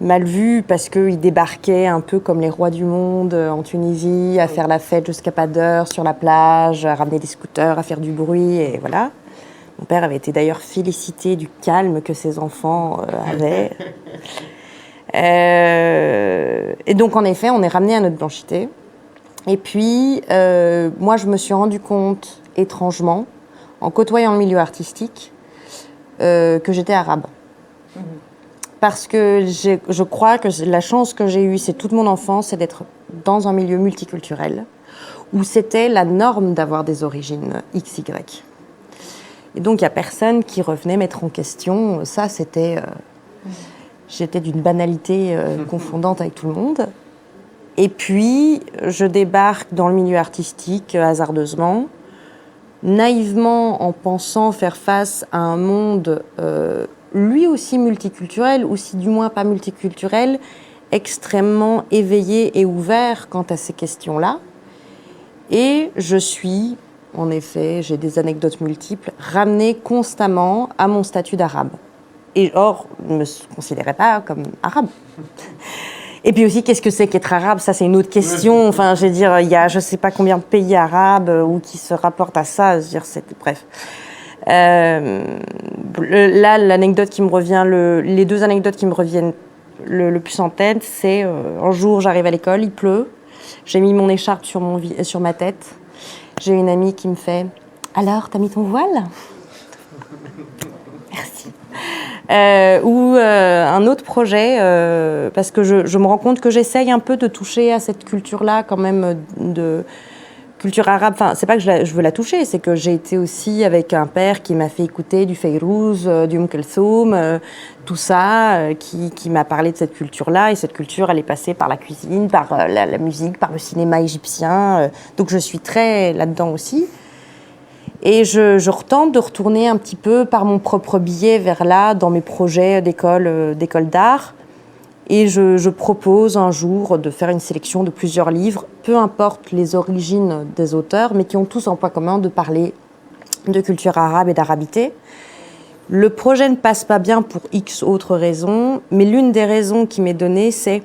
mal vus parce qu'ils débarquaient un peu comme les rois du monde en Tunisie, à faire la fête jusqu'à pas d'heure sur la plage, à ramener des scooters, à faire du bruit, et voilà. Mon père avait été d'ailleurs félicité du calme que ses enfants avaient. Et donc, en effet, on est ramené à notre blanchité. Et puis, moi, je me suis rendu compte, étrangement, en côtoyant le milieu artistique, que j'étais arabe. Parce que je crois que la chance que j'ai eue, c'est toute mon enfance, c'est d'être dans un milieu multiculturel, où c'était la norme d'avoir des origines XY. Et donc, il n'y a personne qui revenait mettre en question. Ça, c'était... J'étais d'une banalité confondante avec tout le monde. Et puis, je débarque dans le milieu artistique hasardeusement, naïvement en pensant faire face à un monde lui aussi multiculturel, ou si du moins pas multiculturel, extrêmement éveillé et ouvert quant à ces questions-là. Et je suis, en effet, j'ai des anecdotes multiples, ramenée constamment à mon statut d'arabe. Et or, ne me considérais pas comme arabe. Et puis aussi, qu'est-ce que c'est qu'être arabe? Ça, c'est une autre question. Enfin, je veux dire, il y a je ne sais pas combien de pays arabes ou qui se rapportent à ça. Je veux dire, bref. Là, l'anecdote qui me revient, les deux anecdotes qui me reviennent le plus en tête, c'est un jour, j'arrive à l'école, il pleut, j'ai mis mon écharpe sur ma tête, j'ai une amie qui me fait « Alors, t'as mis ton voile ?» Merci. Ou un autre projet, parce que je me rends compte que j'essaye un peu de toucher à cette culture-là quand même de culture arabe. Enfin, c'est pas que je veux la toucher, c'est que j'ai été aussi avec un père qui m'a fait écouter du Fayrouz, du Kelsoum, tout ça, qui m'a parlé de cette culture-là. Et cette culture, elle est passée par la cuisine, par la musique, par le cinéma égyptien. Donc je suis très là-dedans aussi. Et je retente de retourner un petit peu par mon propre biais vers là, dans mes projets d'école d'art. Et je propose un jour de faire une sélection de plusieurs livres, peu importe les origines des auteurs, mais qui ont tous en point commun de parler de culture arabe et d'arabité. Le projet ne passe pas bien pour X autres raisons, mais l'une des raisons qui m'est donnée, c'est,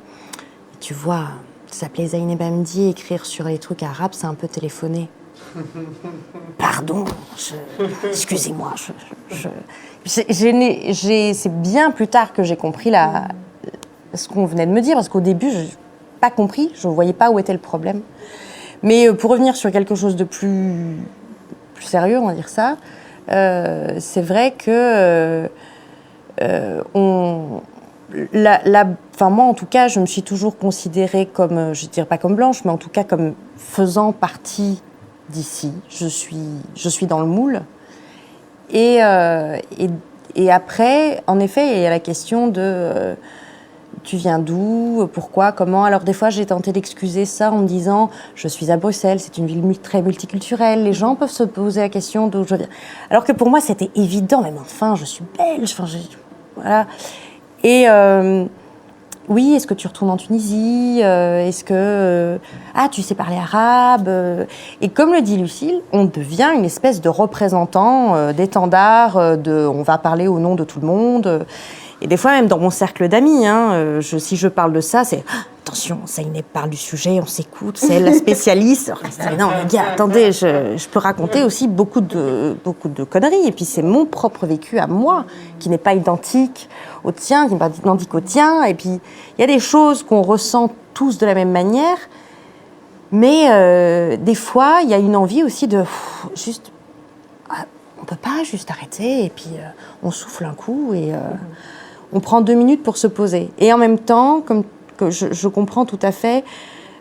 tu vois, s'appeler Zaineb Hamdi, écrire sur les trucs arabes, c'est un peu téléphoner. Pardon, excusez-moi. C'est bien plus tard que j'ai compris ce qu'on venait de me dire, parce qu'au début, je n'ai pas compris, je ne voyais pas où était le problème. Mais pour revenir sur quelque chose de plus sérieux, on va dire ça, c'est vrai que moi, en tout cas, je me suis toujours considérée comme, je ne dirais pas comme blanche, mais en tout cas comme faisant partie d'ici. Je suis dans le moule. Et après, en effet, il y a la question de tu viens d'où, pourquoi, comment. Alors des fois, j'ai tenté d'excuser ça en me disant je suis à Bruxelles, c'est une ville très multiculturelle, les gens peuvent se poser la question d'où je viens. Alors que pour moi, c'était évident, même enfin, je suis belge, voilà. Et oui, est-ce que tu retournes en Tunisie? Est-ce que tu sais parler arabe? Et comme le dit Lucile, on devient une espèce de représentant d'étendard, on va parler au nom de tout le monde. Et des fois, même dans mon cercle d'amis, si je parle de ça, c'est attention, Zaineb parle du sujet, on s'écoute, c'est elle la spécialiste. Mais non, les gars, attendez, je peux raconter aussi beaucoup de conneries. Et puis, c'est mon propre vécu à moi, qui n'est pas identique au tien, qui n'est pas identique au tien. Et puis, il y a des choses qu'on ressent tous de la même manière. Mais des fois, il y a une envie aussi de juste... on ne peut pas juste arrêter et puis on souffle un coup et on prend 2 minutes pour se poser. Et en même temps, comme que je comprends tout à fait,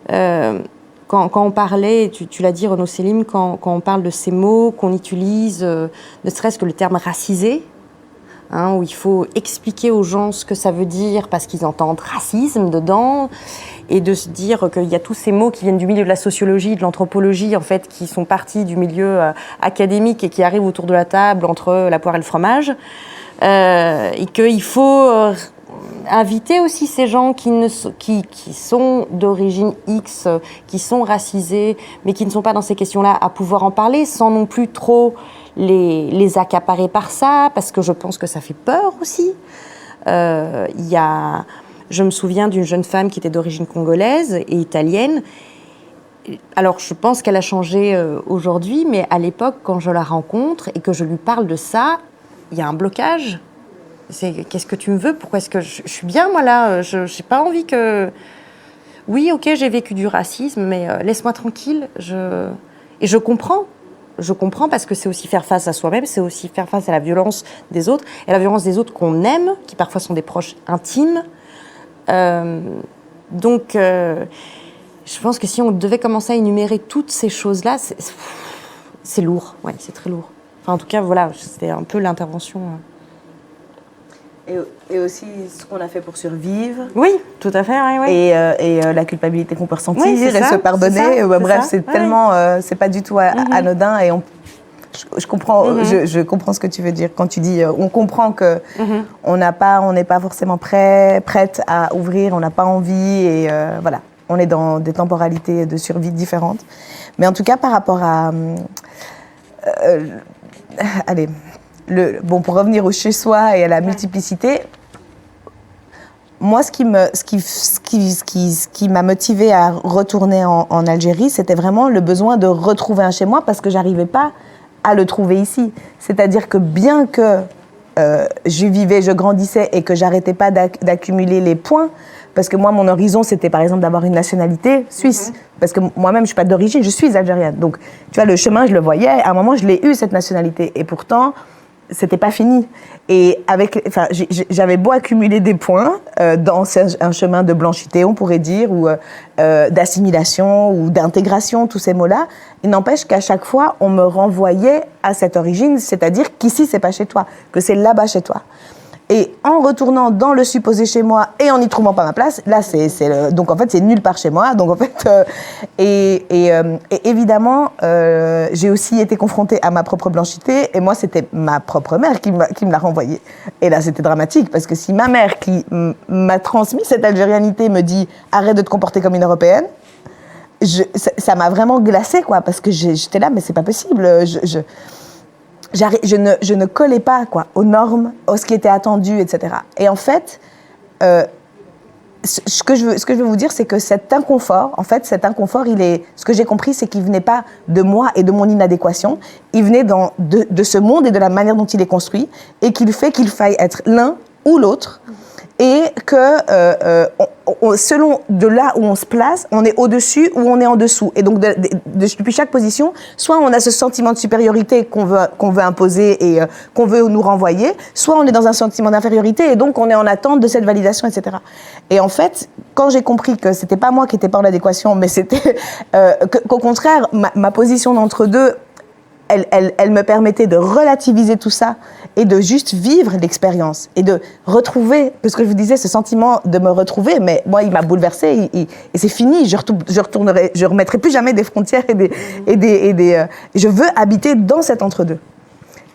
quand on parlait, tu l'as dit Renaud Selim, quand on parle de ces mots qu'on utilise, ne serait-ce que le terme racisé, où il faut expliquer aux gens ce que ça veut dire parce qu'ils entendent racisme dedans, et de se dire qu'il y a tous ces mots qui viennent du milieu de la sociologie, de l'anthropologie, en fait, qui sont partis du milieu académique et qui arrivent autour de la table entre la poire et le fromage, et qu'il faut inviter aussi ces gens qui sont d'origine X, qui sont racisés, mais qui ne sont pas dans ces questions-là, à pouvoir en parler sans non plus trop les accaparer par ça, parce que je pense que ça fait peur aussi. Je me souviens d'une jeune femme qui était d'origine congolaise et italienne. Alors, je pense qu'elle a changé aujourd'hui, mais à l'époque, quand je la rencontre et que je lui parle de ça, il y a un blocage. C'est qu'est-ce que tu me veux? Pourquoi est-ce que je suis bien, moi, là? Je n'ai pas envie que... Oui, ok, j'ai vécu du racisme, mais laisse-moi tranquille. Et je comprends. Je comprends parce que c'est aussi faire face à soi-même, c'est aussi faire face à la violence des autres, et la violence des autres qu'on aime, qui parfois sont des proches intimes. Donc, je pense que si on devait commencer à énumérer toutes ces choses-là, c'est lourd, ouais, c'est très lourd. Enfin, en tout cas, voilà, c'était un peu l'intervention. Et aussi ce qu'on a fait pour survivre. Oui, tout à fait, oui. Et la culpabilité qu'on peut ressentir, oui, et se pardonner. Bref, c'est tellement, c'est pas du tout anodin. Et je comprends, je comprends ce que tu veux dire quand tu dis, on comprend que on n'est pas forcément prête à ouvrir, on n'a pas envie, et voilà, on est dans des temporalités de survie différentes. Mais en tout cas, par rapport à, allez, bon, pour revenir au chez-soi et à la multiplicité, moi, ce qui m'a motivée à retourner en Algérie, c'était vraiment le besoin de retrouver un chez-moi parce que j'arrivais pas à le trouver ici. C'est-à-dire que bien que je vivais, je grandissais et que j'arrêtais pas d'accumuler les points, parce que moi, mon horizon, c'était par exemple d'avoir une nationalité suisse. Parce que moi-même, je suis pas d'origine, je suis algérienne. Donc, tu vois, le chemin, je le voyais. À un moment, je l'ai eu, cette nationalité. Et pourtant, c'était pas fini. Et j'avais beau accumuler des points dans un chemin de blanchité, on pourrait dire, ou d'assimilation, ou d'intégration, tous ces mots-là. Il n'empêche qu'à chaque fois, on me renvoyait à cette origine, c'est-à-dire qu'ici, c'est pas chez toi, que c'est là-bas chez toi. Et en retournant dans le supposé chez moi et en n'y trouvant pas ma place, là, donc en fait, c'est nulle part chez moi. Donc en fait, et évidemment, j'ai aussi été confrontée à ma propre blanchité. Et moi, c'était ma propre mère qui me l'a renvoyée. Et là, c'était dramatique parce que si ma mère, qui m'a transmis cette algérianité, me dit « arrête de te comporter comme une Européenne », ça m'a vraiment glacée, quoi, parce que j'étais là, mais c'est pas possible. Je ne collais pas, quoi, aux normes, à ce qui était attendu, etc. Et en fait, ce que je veux vous dire, c'est que cet inconfort, ce que j'ai compris, c'est qu'il venait pas de moi et de mon inadéquation, il venait de ce monde et de la manière dont il est construit, et qu'il fait qu'il faille être l'un ou l'autre, et que selon de là où on se place, on est au-dessus ou on est en dessous. Et donc, depuis chaque position, soit on a ce sentiment de supériorité qu'on veut imposer et qu'on veut nous renvoyer, soit on est dans un sentiment d'infériorité et donc on est en attente de cette validation, etc. Et en fait, quand j'ai compris que c'était pas moi qui n'étais pas en adéquation, mais c'était qu'au contraire, ma position d'entre deux, elle me permettait de relativiser tout ça et de juste vivre l'expérience et de retrouver, parce que je vous disais, ce sentiment de me retrouver, mais moi, il m'a bouleversée et c'est fini. Je remettrai plus jamais des frontières je veux habiter dans cet entre-deux.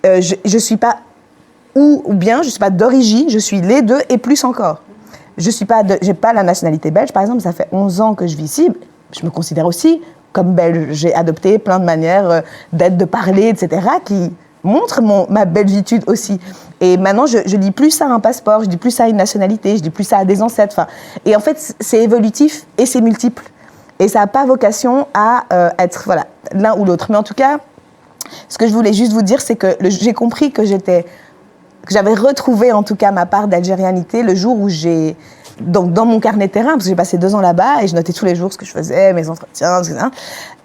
Je suis pas ou bien, je suis pas d'origine, je suis les deux et plus encore. J'ai pas la nationalité belge, par exemple, ça fait 11 ans que je vis ici, je me considère aussi comme belge. J'ai adopté plein de manières d'être, de parler, etc., qui montrent ma belgitude aussi. Et maintenant, je dis plus ça à un passeport, je dis plus ça à une nationalité, je dis plus ça à des ancêtres. Enfin, et en fait, c'est évolutif et c'est multiple. Et ça n'a pas vocation à être l'un ou l'autre. Mais en tout cas, ce que je voulais juste vous dire, c'est que j'ai compris que j'avais retrouvé en tout cas ma part d'algérianité le jour où donc dans mon carnet de terrain, parce que j'ai passé 2 ans là-bas et je notais tous les jours ce que je faisais, mes entretiens, etc.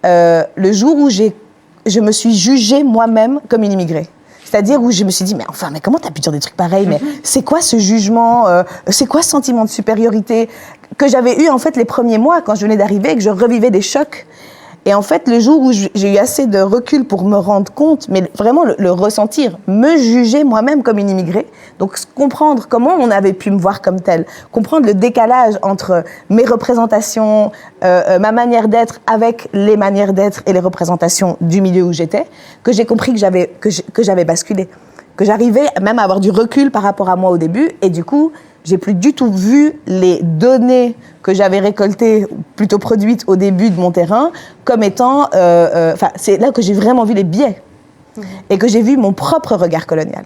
Le jour où je me suis jugée moi-même comme une immigrée. C'est-à-dire où je me suis dit, mais comment t'as pu dire des trucs pareils? Mais c'est quoi ce jugement? C'est quoi ce sentiment de supériorité que j'avais eu en fait les premiers mois quand je venais d'arriver et que je revivais des chocs? Et en fait, le jour où j'ai eu assez de recul pour me rendre compte, mais vraiment le ressentir, me juger moi-même comme une immigrée, donc comprendre comment on avait pu me voir comme telle, comprendre le décalage entre mes représentations, ma manière d'être avec les manières d'être et les représentations du milieu où j'étais, que j'ai compris que j'avais basculé, que j'arrivais même à avoir du recul par rapport à moi au début, et du coup, j'ai plus du tout vu les données que j'avais récoltées, plutôt produites au début de mon terrain, comme étant... c'est là que j'ai vraiment vu les biais et que j'ai vu mon propre regard colonial.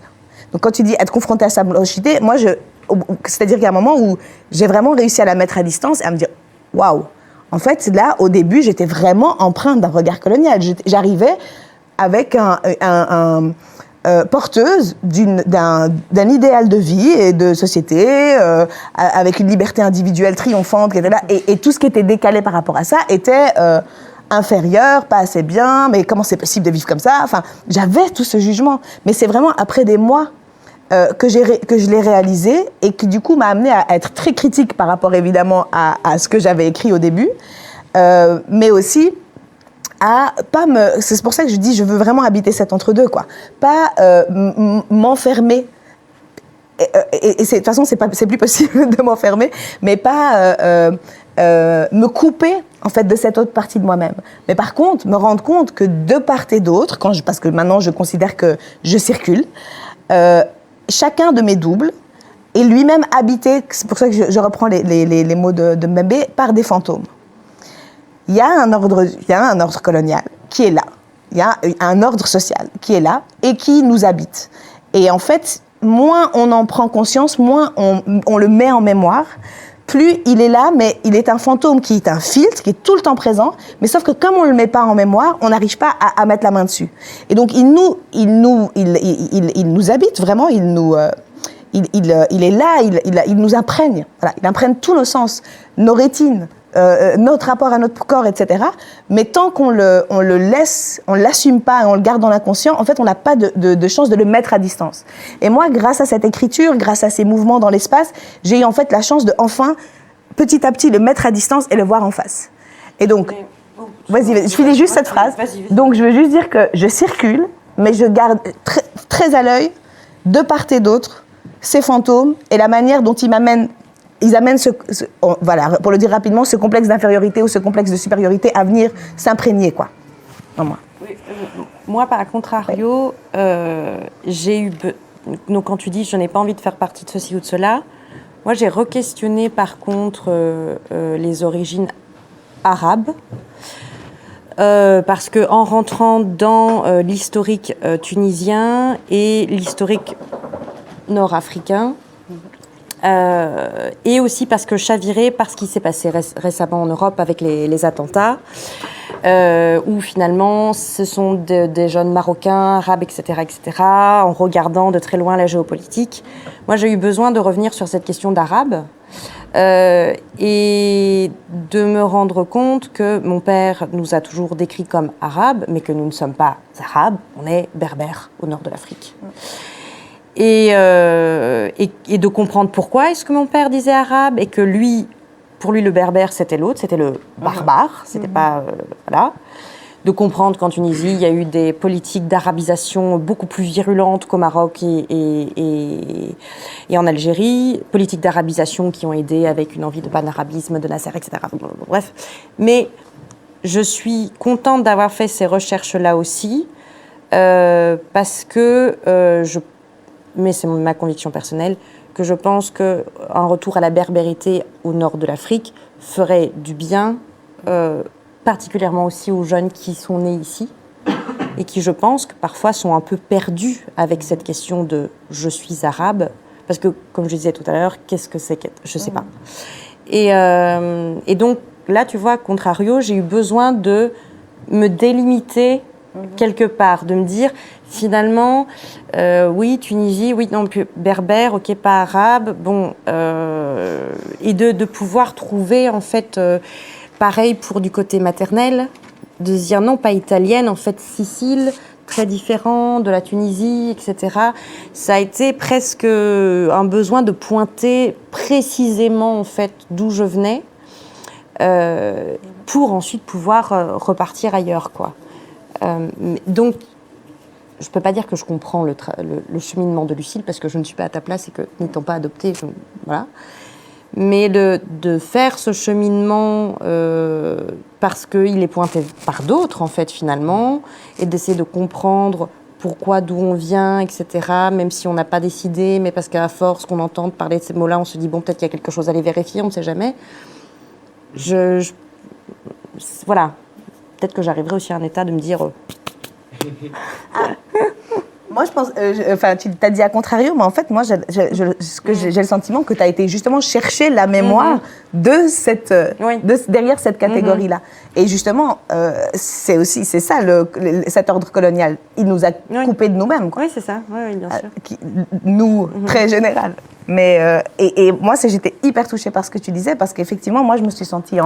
Donc quand tu dis être confronté à sa blanchité, moi, c'est-à-dire qu'il y a un moment où j'ai vraiment réussi à la mettre à distance et à me dire « Waouh !» En fait, là, au début, j'étais vraiment empreinte d'un regard colonial. J'arrivais avec porteuse d'un idéal de vie et de société, avec une liberté individuelle triomphante qui était là, et tout ce qui était décalé par rapport à ça était inférieur, pas assez bien, mais comment c'est possible de vivre comme ça? Enfin, j'avais tout ce jugement, mais c'est vraiment après des mois que je l'ai réalisé et qui du coup m'a amené à être très critique par rapport évidemment à ce que j'avais écrit au début, mais aussi c'est pour ça que je dis, je veux vraiment habiter cet entre-deux, quoi. Pas m'enfermer. Et de toute façon, c'est plus possible de m'enfermer, mais pas me couper, en fait, de cette autre partie de moi-même. Mais par contre, me rendre compte que de part et d'autre, parce que maintenant, je considère que je circule, chacun de mes doubles est lui-même habité, c'est pour ça que je reprends les mots de Mbembe, par des fantômes. Il y a un ordre colonial qui est là. Il y a un ordre social qui est là et qui nous habite. Et en fait, moins on en prend conscience, moins on le met en mémoire, plus il est là, mais il est un fantôme qui est un filtre, qui est tout le temps présent, mais sauf que comme on ne le met pas en mémoire, on n'arrive pas à mettre la main dessus. Et donc il nous habite vraiment, il est là, il nous imprègne. Voilà, il imprègne tous nos sens, nos rétines, notre rapport à notre corps, etc. Mais tant qu'on le laisse, on l'assume pas, on le garde dans l'inconscient, en fait, on n'a pas de chance de le mettre à distance. Et moi, grâce à cette écriture, grâce à ces mouvements dans l'espace, j'ai eu en fait la chance de enfin, petit à petit, le mettre à distance et le voir en face. Et donc, vas-y, je finis juste cette phrase. Vas-y. Donc, je veux juste dire que je circule, mais je garde très, très à l'œil, de part et d'autre, ces fantômes et la manière dont ils amènent voilà, pour le dire rapidement, ce complexe d'infériorité ou ce complexe de supériorité à venir s'imprégner, quoi, en moi. Oui, moi, par contrario, j'ai eu... Donc, quand tu dis « je n'ai pas envie de faire partie de ceci ou de cela », moi, j'ai re-questionné, par contre, les origines arabes. Parce qu'en rentrant dans l'historique tunisien et l'historique nord-africain, et aussi parce que chaviré par ce qui s'est passé récemment en Europe avec les attentats, où finalement ce sont des jeunes Marocains, Arabes, etc., en regardant de très loin la géopolitique. Moi, j'ai eu besoin de revenir sur cette question d'Arabe et de me rendre compte que mon père nous a toujours décrits comme Arabes, mais que nous ne sommes pas Arabes, on est Berbères au nord de l'Afrique. Et de comprendre pourquoi est-ce que mon père disait arabe et que lui, pour lui, le berbère, c'était l'autre, c'était le barbare, c'était pas... voilà. De comprendre qu'en Tunisie, il y a eu des politiques d'arabisation beaucoup plus virulentes qu'au Maroc et en Algérie, politiques d'arabisation qui ont aidé avec une envie de panarabisme, de Nasser, etc. Bref. Mais je suis contente d'avoir fait ces recherches-là aussi, parce que mais c'est ma conviction personnelle, que je pense qu'un retour à la berbérité au nord de l'Afrique ferait du bien, particulièrement aussi aux jeunes qui sont nés ici, et qui, je pense, que parfois sont un peu perdus avec cette question de « je suis arabe », parce que, comme je disais tout à l'heure, qu'est-ce que c'est que... Je ne sais pas. Et donc, là, tu vois, à contrario, j'ai eu besoin de me délimiter quelque part, de me dire finalement oui, Tunisie, oui, non, berbère, ok, pas arabe, bon, et de pouvoir trouver en fait pareil pour du côté maternel, de se dire non, pas italienne, en fait Sicile, très différent de la Tunisie, etc. Ça a été presque un besoin de pointer précisément en fait d'où je venais pour ensuite pouvoir repartir ailleurs, quoi. Donc, je ne peux pas dire que je comprends le cheminement de Lucille parce que je ne suis pas à ta place et que n'étant pas adoptée, voilà. Mais de faire ce cheminement parce qu'il est pointé par d'autres, en fait, finalement, et d'essayer de comprendre pourquoi, d'où on vient, etc., même si on n'a pas décidé, mais parce qu'à force qu'on entend parler de ces mots-là, on se dit, bon, peut-être qu'il y a quelque chose à aller vérifier, on ne sait jamais. Voilà. Peut-être que j'arriverai aussi à un état de me dire... Moi, je pense... tu t'as dit à contrario, mais en fait, moi, j'ai le sentiment que tu as été justement chercher la mémoire de cette, derrière cette catégorie-là. Et justement, c'est ça, cet ordre colonial. Il nous a coupés de nous-mêmes, quoi. Oui, c'est ça. Oui, bien sûr. Nous, très général. Mais, et moi, j'étais hyper touchée par ce que tu disais, parce qu'effectivement, moi, je me suis sentie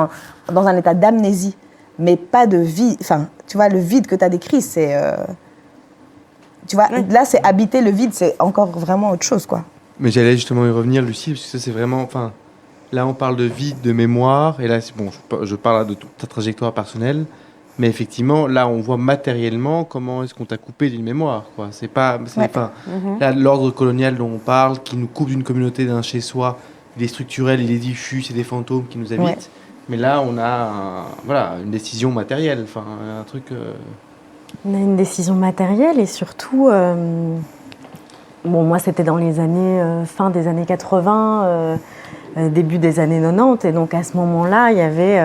dans un état d'amnésie. Mais pas de vide. Enfin, tu vois, le vide que tu as décrit, c'est... tu vois, là, c'est habiter le vide, c'est encore vraiment autre chose, quoi. Mais j'allais justement y revenir, Lucie, parce que ça, c'est vraiment... Enfin, là, on parle de vide, de mémoire, et là, bon, je parle de toute ta trajectoire personnelle, mais effectivement, là, on voit matériellement comment est-ce qu'on t'a coupé d'une mémoire, quoi. C'est pas... Là, l'ordre colonial dont on parle, qui nous coupe d'une communauté, d'un chez-soi, il est structurel, il est diffus, c'est des fantômes qui nous habitent. Ouais. Mais là, on a une décision matérielle, enfin, un truc... On a une décision matérielle et surtout... bon, moi, c'était dans les années... fin des années 80, début des années 90. Et donc, à ce moment-là, il y avait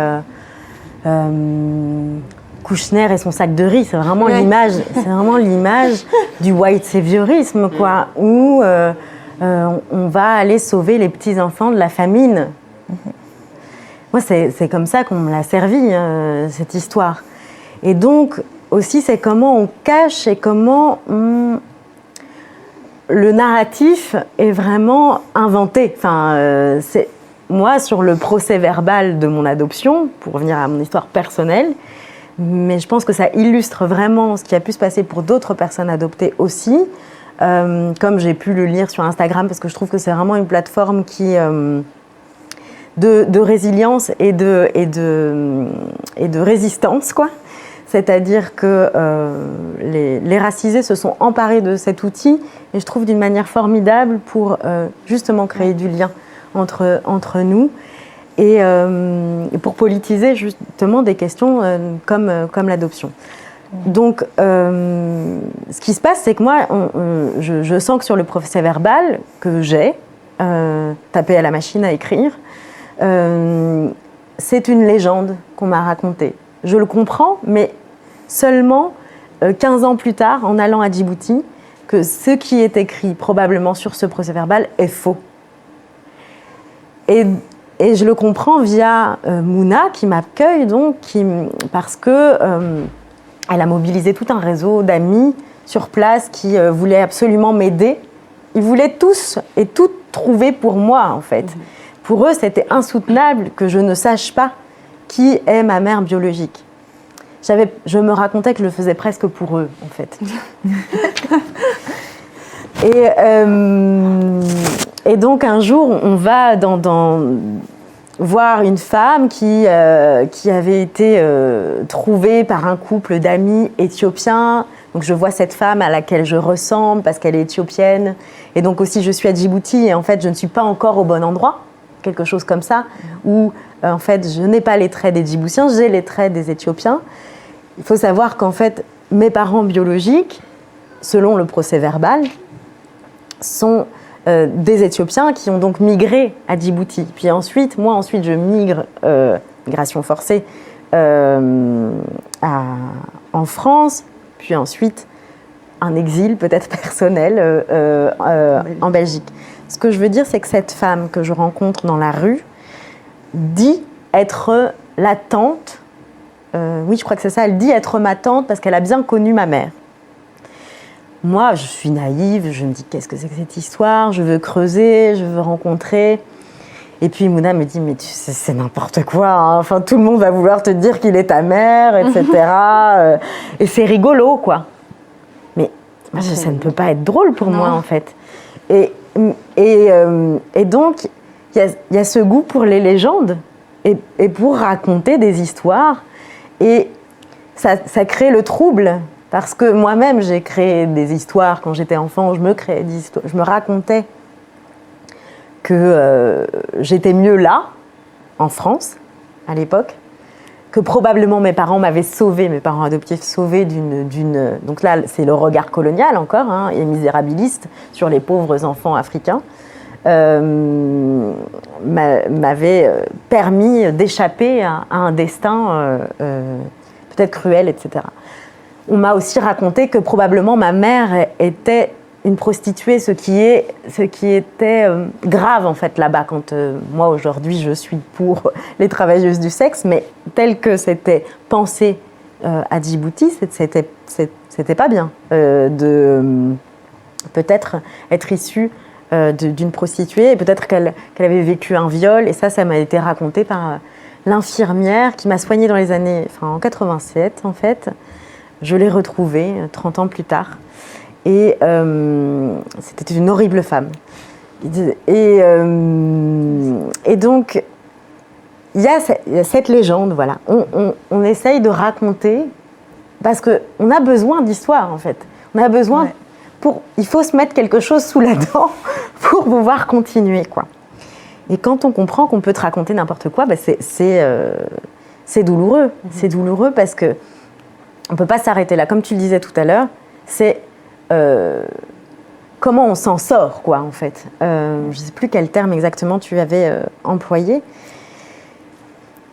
Kouchner et son sac de riz, c'est vraiment l'image du white saviorisme, quoi, où on va aller sauver les petits-enfants de la famine. Moi, c'est comme ça qu'on me l'a servi, cette histoire. Et donc, aussi, c'est comment on cache et comment le narratif est vraiment inventé. Enfin, moi, sur le procès-verbal de mon adoption, pour revenir à mon histoire personnelle, mais je pense que ça illustre vraiment ce qui a pu se passer pour d'autres personnes adoptées aussi, comme j'ai pu le lire sur Instagram, parce que je trouve que c'est vraiment une plateforme qui, de résilience et de résistance, quoi. C'est-à-dire que les racisés se sont emparés de cet outil, et je trouve d'une manière formidable pour justement créer du lien entre nous. Et pour politiser justement des questions comme l'adoption. Donc, ce qui se passe, c'est que moi, je sens que sur le procès-verbal que j'ai tapé à la machine à écrire, c'est une légende qu'on m'a racontée. Je le comprends, mais seulement 15 ans plus tard, en allant à Djibouti, que ce qui est écrit probablement sur ce procès-verbal est faux. Et je le comprends via Mouna, qui m'accueille, donc, parce que elle a mobilisé tout un réseau d'amis sur place qui voulaient absolument m'aider. Ils voulaient tous et toutes trouver pour moi, en fait. Pour eux, c'était insoutenable que je ne sache pas qui est ma mère biologique. Je me racontais que je le faisais presque pour eux, en fait. Et donc, un jour, on va voir une femme qui avait été trouvée par un couple d'amis éthiopiens. Donc je vois cette femme à laquelle je ressemble parce qu'elle est éthiopienne. Et donc aussi je suis à Djibouti et en fait je ne suis pas encore au bon endroit. Quelque chose comme ça, où en fait je n'ai pas les traits des Djiboutiens, j'ai les traits des Éthiopiens. Il faut savoir qu'en fait mes parents biologiques, selon le procès-verbal, sont des Éthiopiens qui ont donc migré à Djibouti. Puis ensuite, je migre, migration forcée, en France, puis ensuite un exil peut-être personnel en Belgique. Ce que je veux dire, c'est que cette femme que je rencontre dans la rue dit être la tante, oui je crois que c'est ça, elle dit être ma tante parce qu'elle a bien connu ma mère. Moi, je suis naïve, je me dis qu'est-ce que c'est que cette histoire, je veux creuser, je veux rencontrer. Et puis Mouna me dit, mais tu sais, c'est n'importe quoi, hein. Enfin, tout le monde va vouloir te dire qu'il est ta mère, etc. Et c'est rigolo, quoi. Mais ça ne peut pas être drôle pour moi, en fait. Et donc, il y a ce goût pour les légendes et pour raconter des histoires. Et ça crée le trouble. Parce que moi-même, j'ai créé des histoires quand j'étais enfant, je me racontais que j'étais mieux là, en France, à l'époque, que probablement mes parents m'avaient sauvée, mes parents adoptifs sauvés d'une... Donc là, c'est le regard colonial encore, hein, et misérabiliste sur les pauvres enfants africains, m'avait permis d'échapper à un destin peut-être cruel, etc. On m'a aussi raconté que probablement ma mère était une prostituée, ce qui était grave en fait là-bas. Quand moi aujourd'hui je suis pour les travailleuses du sexe, mais tel que c'était pensé à Djibouti, c'était pas bien de peut-être être issue d'une prostituée et peut-être qu'elle avait vécu un viol. Et ça m'a été raconté par l'infirmière qui m'a soignée dans les années, en 87 en fait. Je l'ai retrouvée 30 ans plus tard. Et c'était une horrible femme. Et donc, il y a cette légende, voilà. On essaye de raconter, parce qu'on a besoin d'histoire, en fait. On a besoin, il faut se mettre quelque chose sous la dent pour pouvoir continuer, quoi. Et quand on comprend qu'on peut te raconter n'importe quoi, c'est douloureux. C'est douloureux parce que on ne peut pas s'arrêter là. Comme tu le disais tout à l'heure, c'est comment on s'en sort, quoi, en fait. Je ne sais plus quel terme exactement tu avais employé.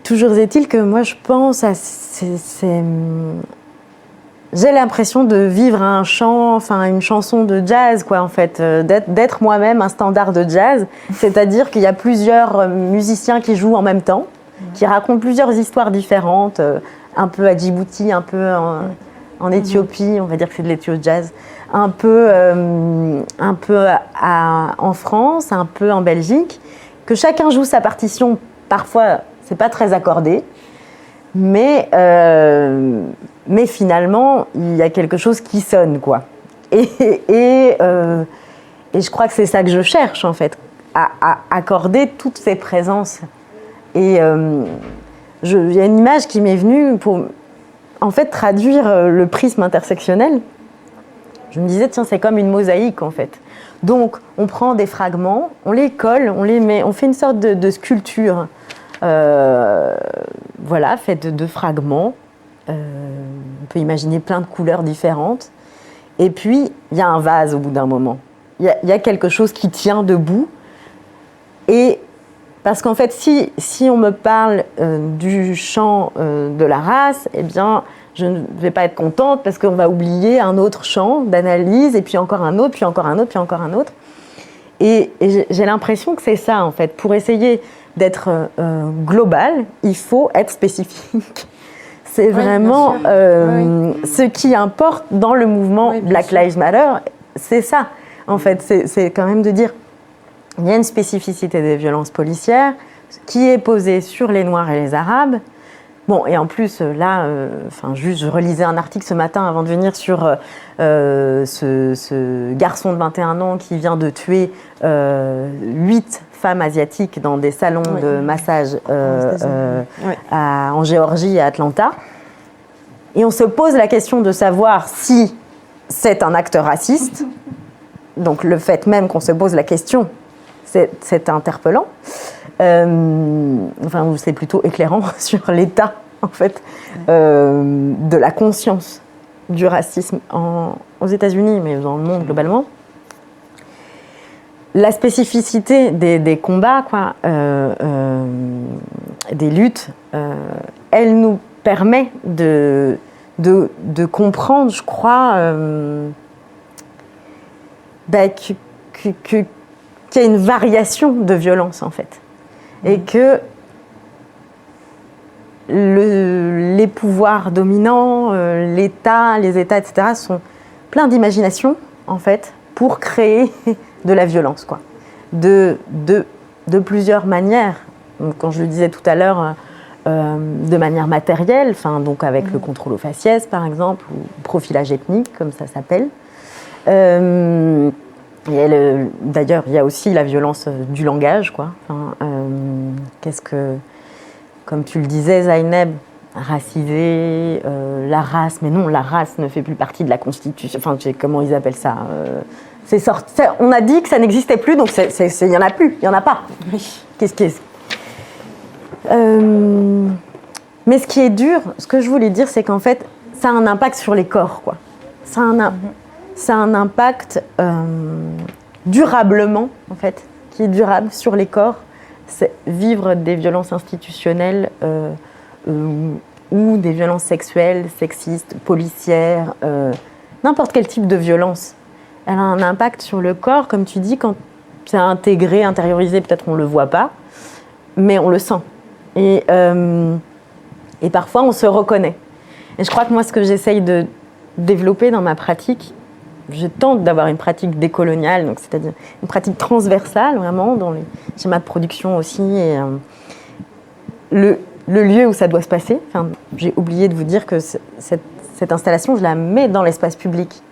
Toujours est-il que moi, je pense à... J'ai l'impression de vivre un chant, enfin une chanson de jazz, quoi, en fait, d'être moi-même un standard de jazz. C'est-à-dire qu'il y a plusieurs musiciens qui jouent en même temps, qui racontent plusieurs histoires différentes, un peu à Djibouti, un peu en Éthiopie, on va dire que c'est de l'éthio-jazz, un peu en France, un peu en Belgique, que chacun joue sa partition. Parfois, c'est pas très accordé, mais finalement, il y a quelque chose qui sonne, quoi. Et je crois que c'est ça que je cherche, en fait, à accorder toutes ces présences. Et il y a une image qui m'est venue pour, en fait, traduire le prisme intersectionnel. Je me disais, tiens, c'est comme une mosaïque, en fait. Donc, on prend des fragments, on les colle, on les met, on fait une sorte de sculpture, voilà, faite de fragments. On peut imaginer plein de couleurs différentes. Et puis, il y a un vase au bout d'un moment. Il y a quelque chose qui tient debout. Et parce qu'en fait, si on me parle du chant de la race, eh bien, je ne vais pas être contente parce qu'on va oublier un autre chant d'analyse, et puis encore un autre, puis encore un autre, puis encore un autre. Et j'ai l'impression que c'est ça, en fait. Pour essayer d'être global, il faut être spécifique. C'est vraiment ce qui importe dans le mouvement Black Lives Matter, c'est ça, en fait. C'est quand même de dire, il y a une spécificité des violences policières qui est posée sur les Noirs et les Arabes. Bon, et en plus, là, juste, je relisais un article ce matin avant de venir sur ce garçon de 21 ans qui vient de tuer 8 femmes asiatiques dans des salons de massage en Géorgie et à Atlanta. Et on se pose la question de savoir si c'est un acte raciste. Donc le fait même qu'on se pose la question, c'est interpellant. C'est plutôt éclairant sur l'état, en fait, de la conscience du racisme aux États-Unis, mais dans le monde globalement. La spécificité des combats, quoi, des luttes, elle nous permet de comprendre, je crois, qu'il y a une variation de violence, en fait. Et que les pouvoirs dominants, l'État, les États, etc., sont pleins d'imagination, en fait, pour créer de la violence, quoi. De plusieurs manières. Donc, quand je le disais tout à l'heure, de manière matérielle, donc avec le contrôle aux faciès, par exemple, ou profilage ethnique, comme ça s'appelle. D'ailleurs, il y a aussi la violence du langage, quoi. Comme tu le disais, Zaineb, racisé, la race, mais non, la race ne fait plus partie de la Constitution. Comment ils appellent ça on a dit que ça n'existait plus, donc il n'y en a plus, il n'y en a pas. Oui. Mais ce qui est dur, ce que je voulais dire, c'est qu'en fait, ça a un impact sur les corps, quoi. Ça a un impact durablement, en fait, qui est durable sur les corps. C'est vivre des violences institutionnelles ou des violences sexuelles, sexistes, policières, n'importe quel type de violence. Elle a un impact sur le corps, comme tu dis, quand c'est intégré, intériorisé, peut-être on ne le voit pas, mais on le sent. Et parfois, on se reconnaît. Et je crois que moi, ce que j'essaye de développer dans ma pratique, je tente d'avoir une pratique décoloniale, donc c'est-à-dire une pratique transversale, vraiment, dans les schémas de production aussi, et le lieu où ça doit se passer. J'ai oublié de vous dire que cette installation, je la mets dans l'espace public,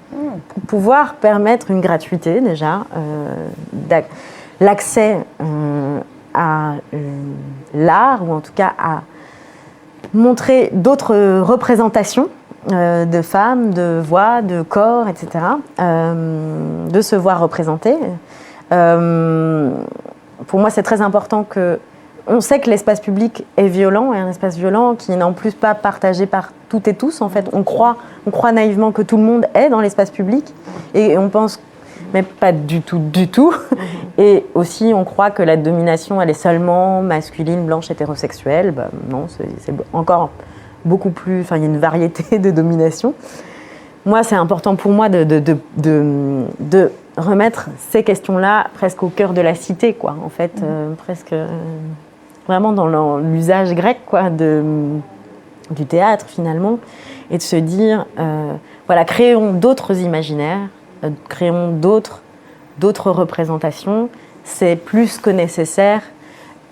pour pouvoir permettre une gratuité, déjà, l'accès à l'art, ou en tout cas à montrer d'autres représentations de femmes, de voix, de corps, etc., de se voir représenter. Pour moi, c'est très important que... On sait que l'espace public est violent, et un espace violent qui n'est en plus pas partagé par toutes et tous. En fait, on croit naïvement que tout le monde est dans l'espace public, et on pense mais pas du tout, du tout. Et aussi, on croit que la domination, elle est seulement masculine, blanche, hétérosexuelle. Bah, non, c'est encore beaucoup plus... Enfin, il y a une variété de domination. Moi, c'est important pour moi de remettre ces questions-là presque au cœur de la cité, quoi. En fait, presque vraiment dans l'usage grec, quoi, du théâtre, finalement. Et de se dire, voilà, créons d'autres imaginaires, créons d'autres représentations. C'est plus que nécessaire.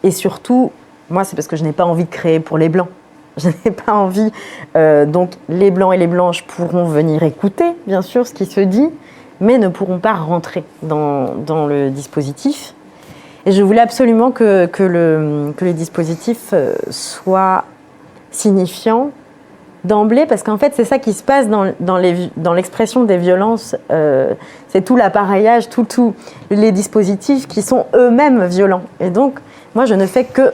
Et surtout, moi, c'est parce que je n'ai pas envie de créer pour les Blancs. Je n'ai pas envie. Donc, les Blancs et les Blanches pourront venir écouter, bien sûr, ce qui se dit, mais ne pourront pas rentrer dans le dispositif. Et je voulais absolument que le dispositif soit signifiant d'emblée, parce qu'en fait, c'est ça qui se passe dans l'expression des violences. C'est tout l'appareillage, tous les dispositifs qui sont eux-mêmes violents. Et donc, moi, je ne fais que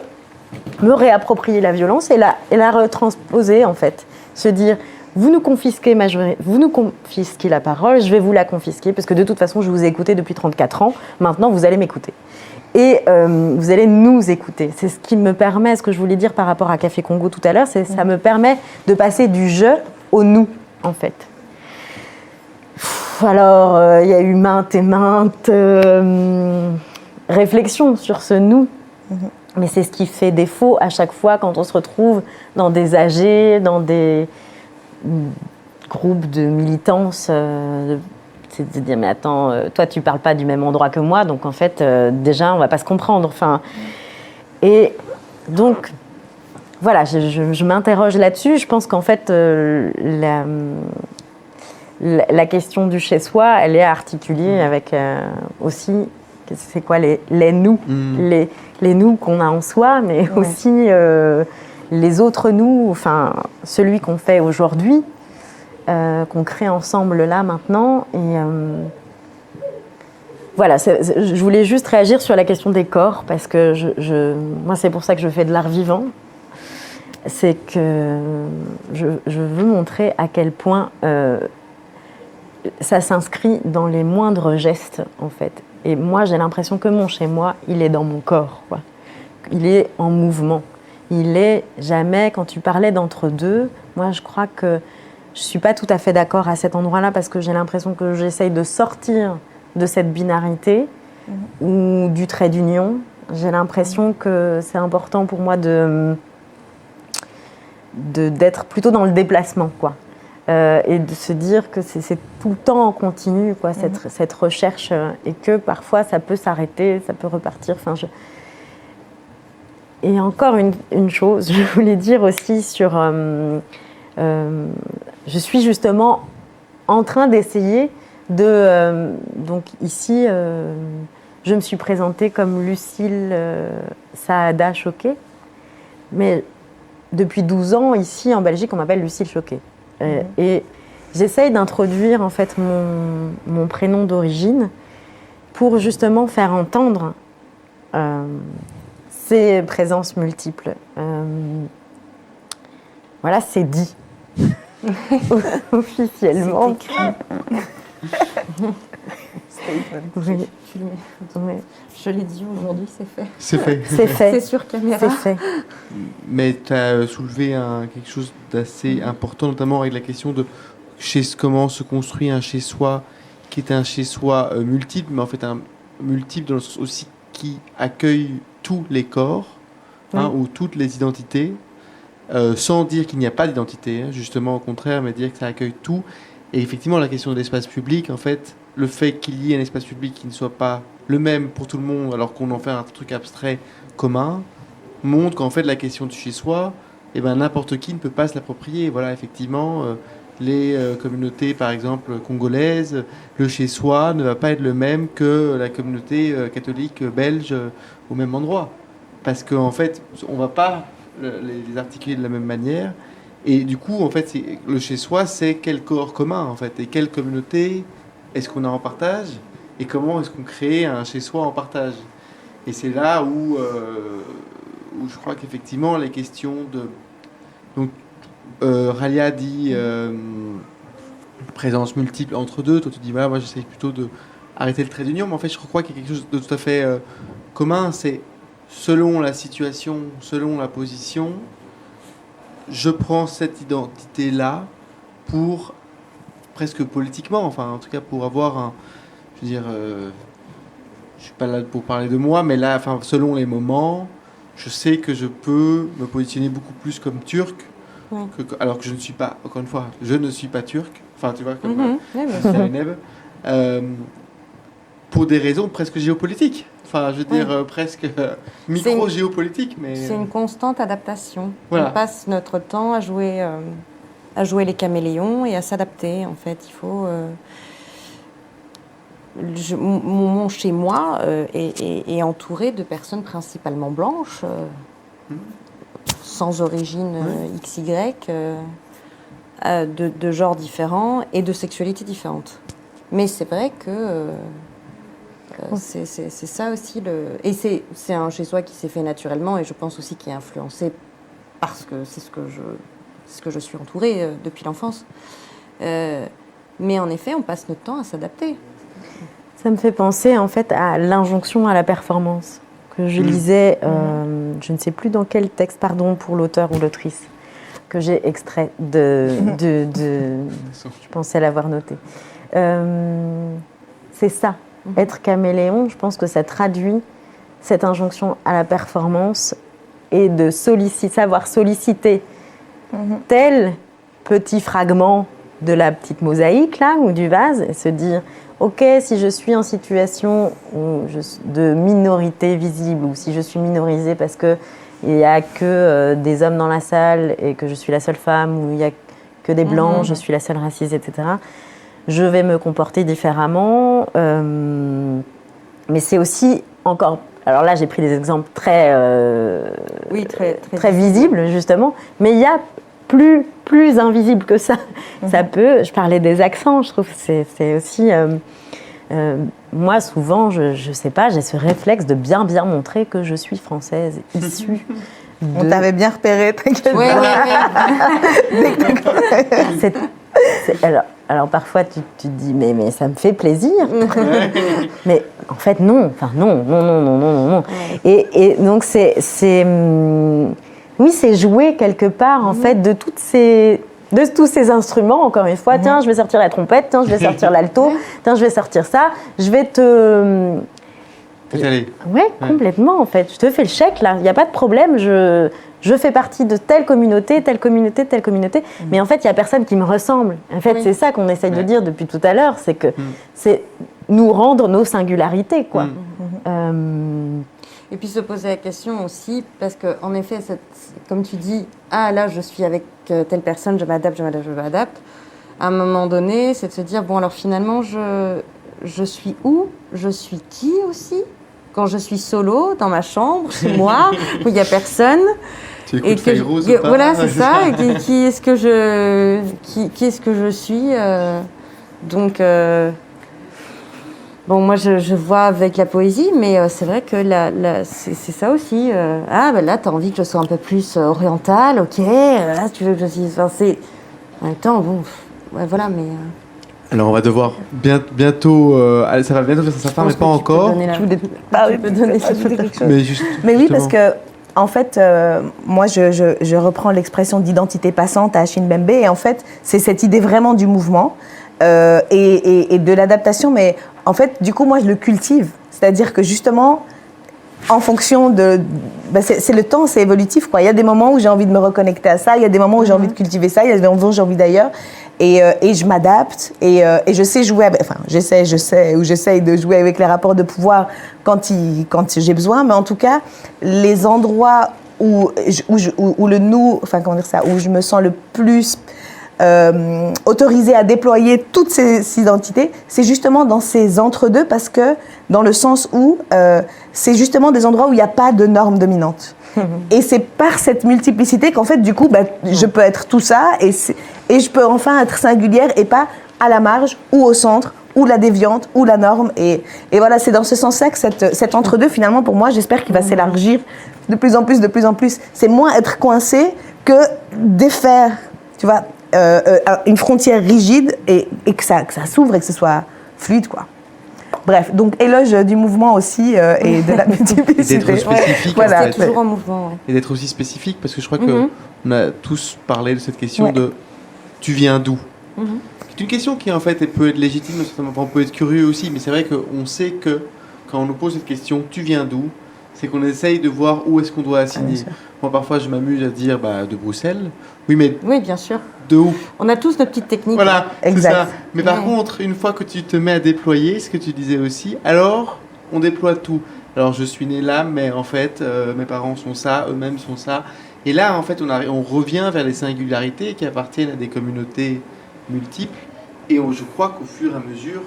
me réapproprier la violence et la retransposer, en fait. Se dire, vous nous confisquez la parole, je vais vous la confisquer, parce que de toute façon, je vous ai écouté depuis 34 ans, maintenant, vous allez m'écouter. Et vous allez nous écouter. C'est ce qui me permet, ce que je voulais dire par rapport à Café Congo tout à l'heure, ça me permet de passer du je au nous, en fait. Alors, il y a eu maintes et maintes réflexions sur ce nous. Mais c'est ce qui fait défaut à chaque fois quand on se retrouve dans des AG, dans des groupes de militance. C'est de dire, mais attends, toi, tu parles pas du même endroit que moi, donc en fait, déjà, on va pas se comprendre. Enfin, et donc, voilà, je m'interroge là-dessus. Je pense qu'en fait, la question du chez-soi, elle est articulée avec aussi, c'est quoi, les nous, les nous qu'on a en soi, mais aussi les autres nous, enfin, celui qu'on fait aujourd'hui, qu'on crée ensemble là maintenant. Et voilà, je voulais juste réagir sur la question des corps, parce que moi, c'est pour ça que je fais de l'art vivant. C'est que je veux montrer à quel point ça s'inscrit dans les moindres gestes, en fait. Et moi, j'ai l'impression que mon chez-moi, il est dans mon corps, quoi. Il est en mouvement. Il est jamais, quand tu parlais d'entre-deux, moi, je crois que je ne suis pas tout à fait d'accord à cet endroit-là, parce que j'ai l'impression que j'essaye de sortir de cette binarité ou du trait d'union. J'ai l'impression que c'est important pour moi d'être plutôt dans le déplacement, quoi. Et de se dire que c'est tout le temps en continu, quoi, cette recherche, et que parfois ça peut s'arrêter, ça peut repartir. Enfin, Et encore une chose, je voulais dire aussi sur... je suis justement en train d'essayer de... donc ici, je me suis présentée comme Lucille Saada Choquet, mais depuis 12 ans, ici en Belgique, on m'appelle Lucille Choquet. Et j'essaye d'introduire en fait mon prénom d'origine pour justement faire entendre ces présences multiples. Voilà, c'est dit. Officiellement. Oui. Je l'ai dit aujourd'hui, c'est fait. C'est fait. C'est fait. C'est sur caméra. C'est fait. Mais tu as soulevé quelque chose d'assez important, notamment avec la question de comment se construit un chez-soi qui est un chez-soi multiple, mais en fait un multiple dans le sens aussi qui accueille tous les corps, ou toutes les identités, sans dire qu'il n'y a pas d'identité, justement au contraire, mais dire que ça accueille tout. Et effectivement, la question de l'espace public, en fait, le fait qu'il y ait un espace public qui ne soit pas le même pour tout le monde, alors qu'on en fait un truc abstrait commun, montre qu'en fait, la question de chez-soi, n'importe qui ne peut pas se l'approprier. Voilà, effectivement, les communautés, par exemple, congolaises, le chez-soi ne va pas être le même que la communauté catholique belge au même endroit. Parce qu'en fait, on ne va pas les articuler de la même manière. Et du coup, en fait, le chez-soi, c'est quel corps commun, en fait, et quelle communauté est-ce qu'on a en partage, et comment est-ce qu'on crée un chez-soi en partage. Et c'est là où je crois qu'effectivement, les questions de... Donc, Ralia dit présence multiple entre deux. Toi, tu dis, voilà, moi, j'essaie plutôt de arrêter le trait d'union, mais en fait, je crois qu'il y a quelque chose de tout à fait commun. C'est selon la situation, selon la position, je prends cette identité-là pour, presque politiquement, enfin, en tout cas, pour avoir un. Je veux dire, je suis pas là pour parler de moi, mais là, enfin, selon les moments, je sais que je peux me positionner beaucoup plus comme turc, alors que je ne suis pas, encore une fois, je ne suis pas turc. Enfin, tu vois, comme Zeynep, pour des raisons presque géopolitiques. Enfin, je veux dire, presque micro-géopolitiques. Mais c'est une constante adaptation. Voilà. On passe notre temps à jouer les caméléons et à s'adapter, en fait. Il faut... mon chez-moi est entouré de personnes principalement blanches, sans origine XY, de genres différents et de sexualités différentes. Mais c'est vrai que c'est ça aussi. Et c'est un chez-soi qui s'est fait naturellement et je pense aussi qui est influencé parce que c'est ce que je suis entourée depuis l'enfance. Mais en effet, on passe notre temps à s'adapter. Ça me fait penser en fait à l'injonction à la performance que je lisais, je ne sais plus dans quel texte, pardon pour l'auteur ou l'autrice, que j'ai extrait je pensais l'avoir noté. C'est ça, être caméléon, je pense que ça traduit cette injonction à la performance et de savoir solliciter tel petit fragment de la petite mosaïque là, ou du vase, et se dire ok, si je suis en situation de minorité visible, ou si je suis minorisée parce qu'il n'y a que des hommes dans la salle et que je suis la seule femme, ou il n'y a que des blancs, je suis la seule racisée, etc., je vais me comporter différemment. Mais c'est aussi encore... Alors là, j'ai pris des exemples très visibles, justement, mais il y a plus invisible que ça. Ça peut... Je parlais des accents, je trouve que c'est aussi... moi, souvent, je sais pas, j'ai ce réflexe de bien montrer que je suis française, issue On t'avait bien repéré, t'inquiète pas. Alors parfois, tu te dis, mais ça me fait plaisir. Mais en fait, non. Enfin, non. Et donc, oui, c'est jouer quelque part, en fait, de tous ces instruments, encore une fois. Tiens, je vais sortir la trompette, tiens, je vais sortir l'alto, tiens, je vais sortir ça. Je vais te... Oui, complètement, en fait. Je te fais le chèque, là. Il n'y a pas de problème. Je fais partie de telle communauté. Mais en fait, il n'y a personne qui me ressemble. En fait, c'est ça qu'on essaye de dire depuis tout à l'heure. C'est que c'est nous rendre nos singularités, quoi. Et puis se poser la question aussi, parce qu'en effet, comme tu dis, ah là, je suis avec telle personne, je m'adapte. À un moment donné, c'est de se dire, bon, alors finalement, je suis où ? Je suis qui aussi ? Quand je suis solo, dans ma chambre, chez moi, où il n'y a personne. Tu écoutes Fayrouz ou pas ? Voilà, c'est ça. Et qui est-ce que je suis Donc, bon, moi, je vois avec la poésie, mais c'est vrai que c'est ça aussi. Ah, ben là, tu as envie que je sois un peu plus orientale, ok. Là, tu veux que je dise... Enfin, en même temps, bon, ouais, voilà, mais... Alors, on va devoir bientôt... ça va bientôt faire sa fin, mais pas encore. Tu peux donner quelque chose. Mais oui, parce que, en fait, moi, je reprends l'expression d'identité passante à Achille Mbembe, et en fait, c'est cette idée vraiment du mouvement et de l'adaptation, mais en fait, du coup, moi, je le cultive. C'est-à-dire que, justement, en fonction de... c'est le temps, c'est évolutif, quoi. Il y a des moments où j'ai envie de me reconnecter à ça, il y a des moments où j'ai envie de cultiver ça, il y a des moments où j'ai envie d'ailleurs. Et je m'adapte et je sais jouer avec, enfin j'essaye de jouer avec les rapports de pouvoir quand j'ai besoin, mais en tout cas les endroits où le nous, enfin comment dire ça, où je me sens le plus autorisée à déployer toutes ces identités, c'est justement dans ces entre-deux, parce que dans le sens où c'est justement des endroits où il n'y a pas de normes dominantes. Et c'est par cette multiplicité qu'en fait, du coup, je peux être tout ça et je peux enfin être singulière et pas à la marge ou au centre ou la déviante ou la norme. Et voilà, c'est dans ce sens-là que cet entre-deux, finalement, pour moi, j'espère qu'il va s'élargir de plus en plus. C'est moins être coincé que défaire, tu vois, une frontière rigide et que ça s'ouvre et que ce soit fluide, quoi. Bref, donc éloge du mouvement aussi et de la multiplicité. Et d'être spécifique. Voilà. en fait. C'est toujours en mouvement. Ouais. Et d'être aussi spécifique, parce que je crois qu'on a tous parlé de cette question de « tu viens d'où ?» C'est une question qui, en fait, elle peut être légitime, on peut être curieux aussi, mais c'est vrai qu'on sait que quand on nous pose cette question « tu viens d'où ?» c'est qu'on essaye de voir où est-ce qu'on doit assigner. Moi, parfois, je m'amuse à dire de Bruxelles. Oui, mais Oui, bien sûr. de où? On a tous nos petites techniques. Voilà, c'est Exact. ça. Mais par Ouais. contre, une fois que tu te mets à déployer, ce que tu disais aussi, alors on déploie tout. Alors je suis né là, mais en fait, mes parents sont ça, eux-mêmes sont ça. Et là, en fait, on revient vers les singularités qui appartiennent à des communautés multiples. Et je crois qu'au fur et à mesure,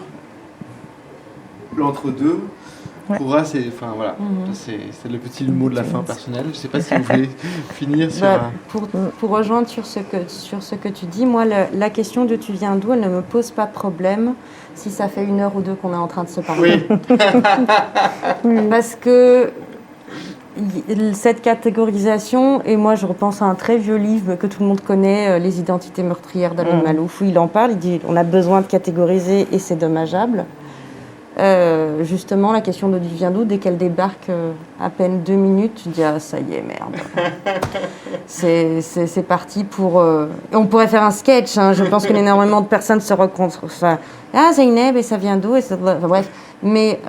l'entre-deux pourra... Enfin voilà, c'est le petit mot de la fin personnel. Je ne sais pas si vous voulez finir sur... Pour rejoindre sur ce que tu dis, moi, la question de tu viens d'où, elle ne me pose pas de problème si ça fait 1 heure ou 2 qu'on est en train de se parler. Oui. Parce que cette catégorisation, et moi je repense à un très vieux livre que tout le monde connaît, Les identités meurtrières d'Alain Malouf, où il en parle, il dit on a besoin de catégoriser et c'est dommageable. Justement, la question de tu viens d'où, dès qu'elle débarque à peine 2 minutes, tu dis ah ça y est, merde. c'est parti pour... On pourrait faire un sketch, hein. Je pense qu'énormément de personnes se rencontrent. Enfin, ah Zeynep, et ça vient d'où enfin, bref. Mais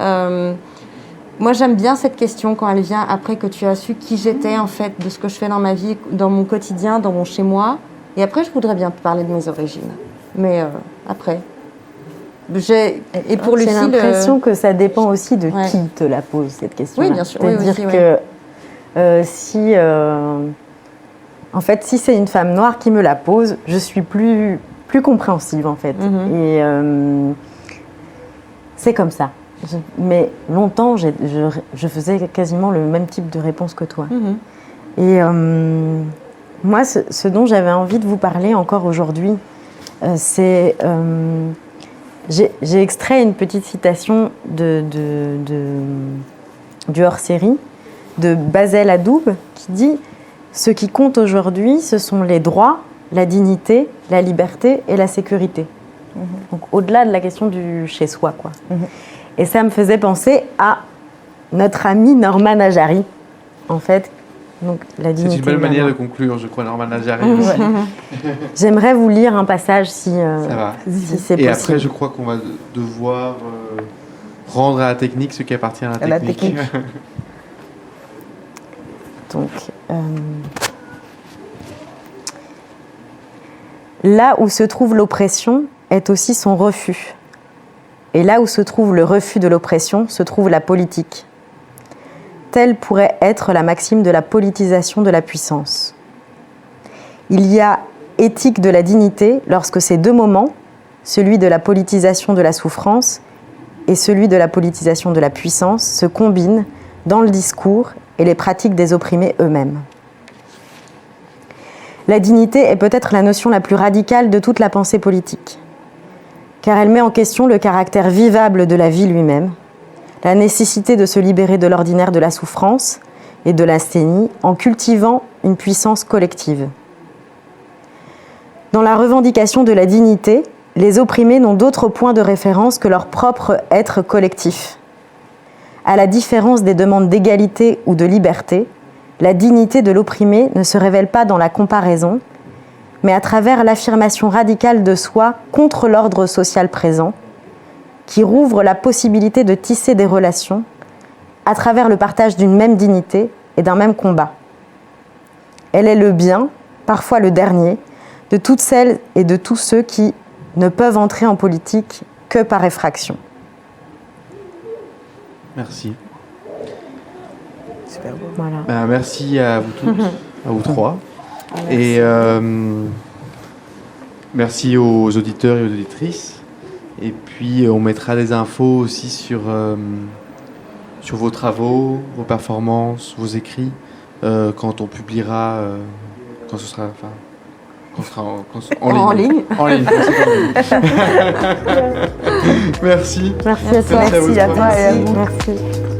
moi j'aime bien cette question quand elle vient après que tu as su qui j'étais en fait, de ce que je fais dans ma vie, dans mon quotidien, dans mon chez-moi. Et après je voudrais bien te parler de mes origines. Mais après... Et pour J'ai Lucille, l'impression que ça dépend aussi de qui te la pose, cette question. Oui, bien sûr. Oui, C'est-à-dire aussi, que si... en fait, si c'est une femme noire qui me la pose, je suis plus compréhensive, en fait. Et c'est comme ça. Mais longtemps, je faisais quasiment le même type de réponse que toi. Et moi, ce dont j'avais envie de vous parler encore aujourd'hui, c'est... J'ai extrait une petite citation du hors-série de Basel Adoub qui dit « Ce qui compte aujourd'hui, ce sont les droits, la dignité, la liberté et la sécurité. » Donc au-delà de la question du chez-soi, quoi. Et ça me faisait penser à notre ami Norman Ajari, en fait. Donc, la dignité, c'est une belle manière de l'amour. conclure, je crois, Norman Ajari. J'aimerais vous lire un passage si Ça va. c'est possible. Et après, je crois qu'on va devoir rendre à la technique ce qui appartient à la technique. Donc, là où se trouve l'oppression est aussi son refus. Et là où se trouve le refus de l'oppression se trouve la politique. Telle pourrait être la maxime de la politisation de la puissance. Il y a éthique de la dignité lorsque ces deux moments, celui de la politisation de la souffrance et celui de la politisation de la puissance, se combinent dans le discours et les pratiques des opprimés eux-mêmes. La dignité est peut-être la notion la plus radicale de toute la pensée politique, car elle met en question le caractère vivable de la vie lui-même, la nécessité de se libérer de l'ordinaire de la souffrance et de l'asthénie en cultivant une puissance collective. Dans la revendication de la dignité, les opprimés n'ont d'autre point de référence que leur propre être collectif. À la différence des demandes d'égalité ou de liberté, la dignité de l'opprimé ne se révèle pas dans la comparaison, mais à travers l'affirmation radicale de soi contre l'ordre social présent, qui rouvre la possibilité de tisser des relations à travers le partage d'une même dignité et d'un même combat. Elle est le bien, parfois le dernier, de toutes celles et de tous ceux qui ne peuvent entrer en politique que par effraction. Merci. Super beau. Voilà. Merci à vous tous, à vous trois. Et merci aux auditeurs et aux auditrices. Et puis, on mettra des infos aussi sur vos travaux, vos performances, vos écrits, quand on publiera, quand ce sera en ligne. En ligne. Merci. Merci à toi. Merci à toi et à vous. Merci.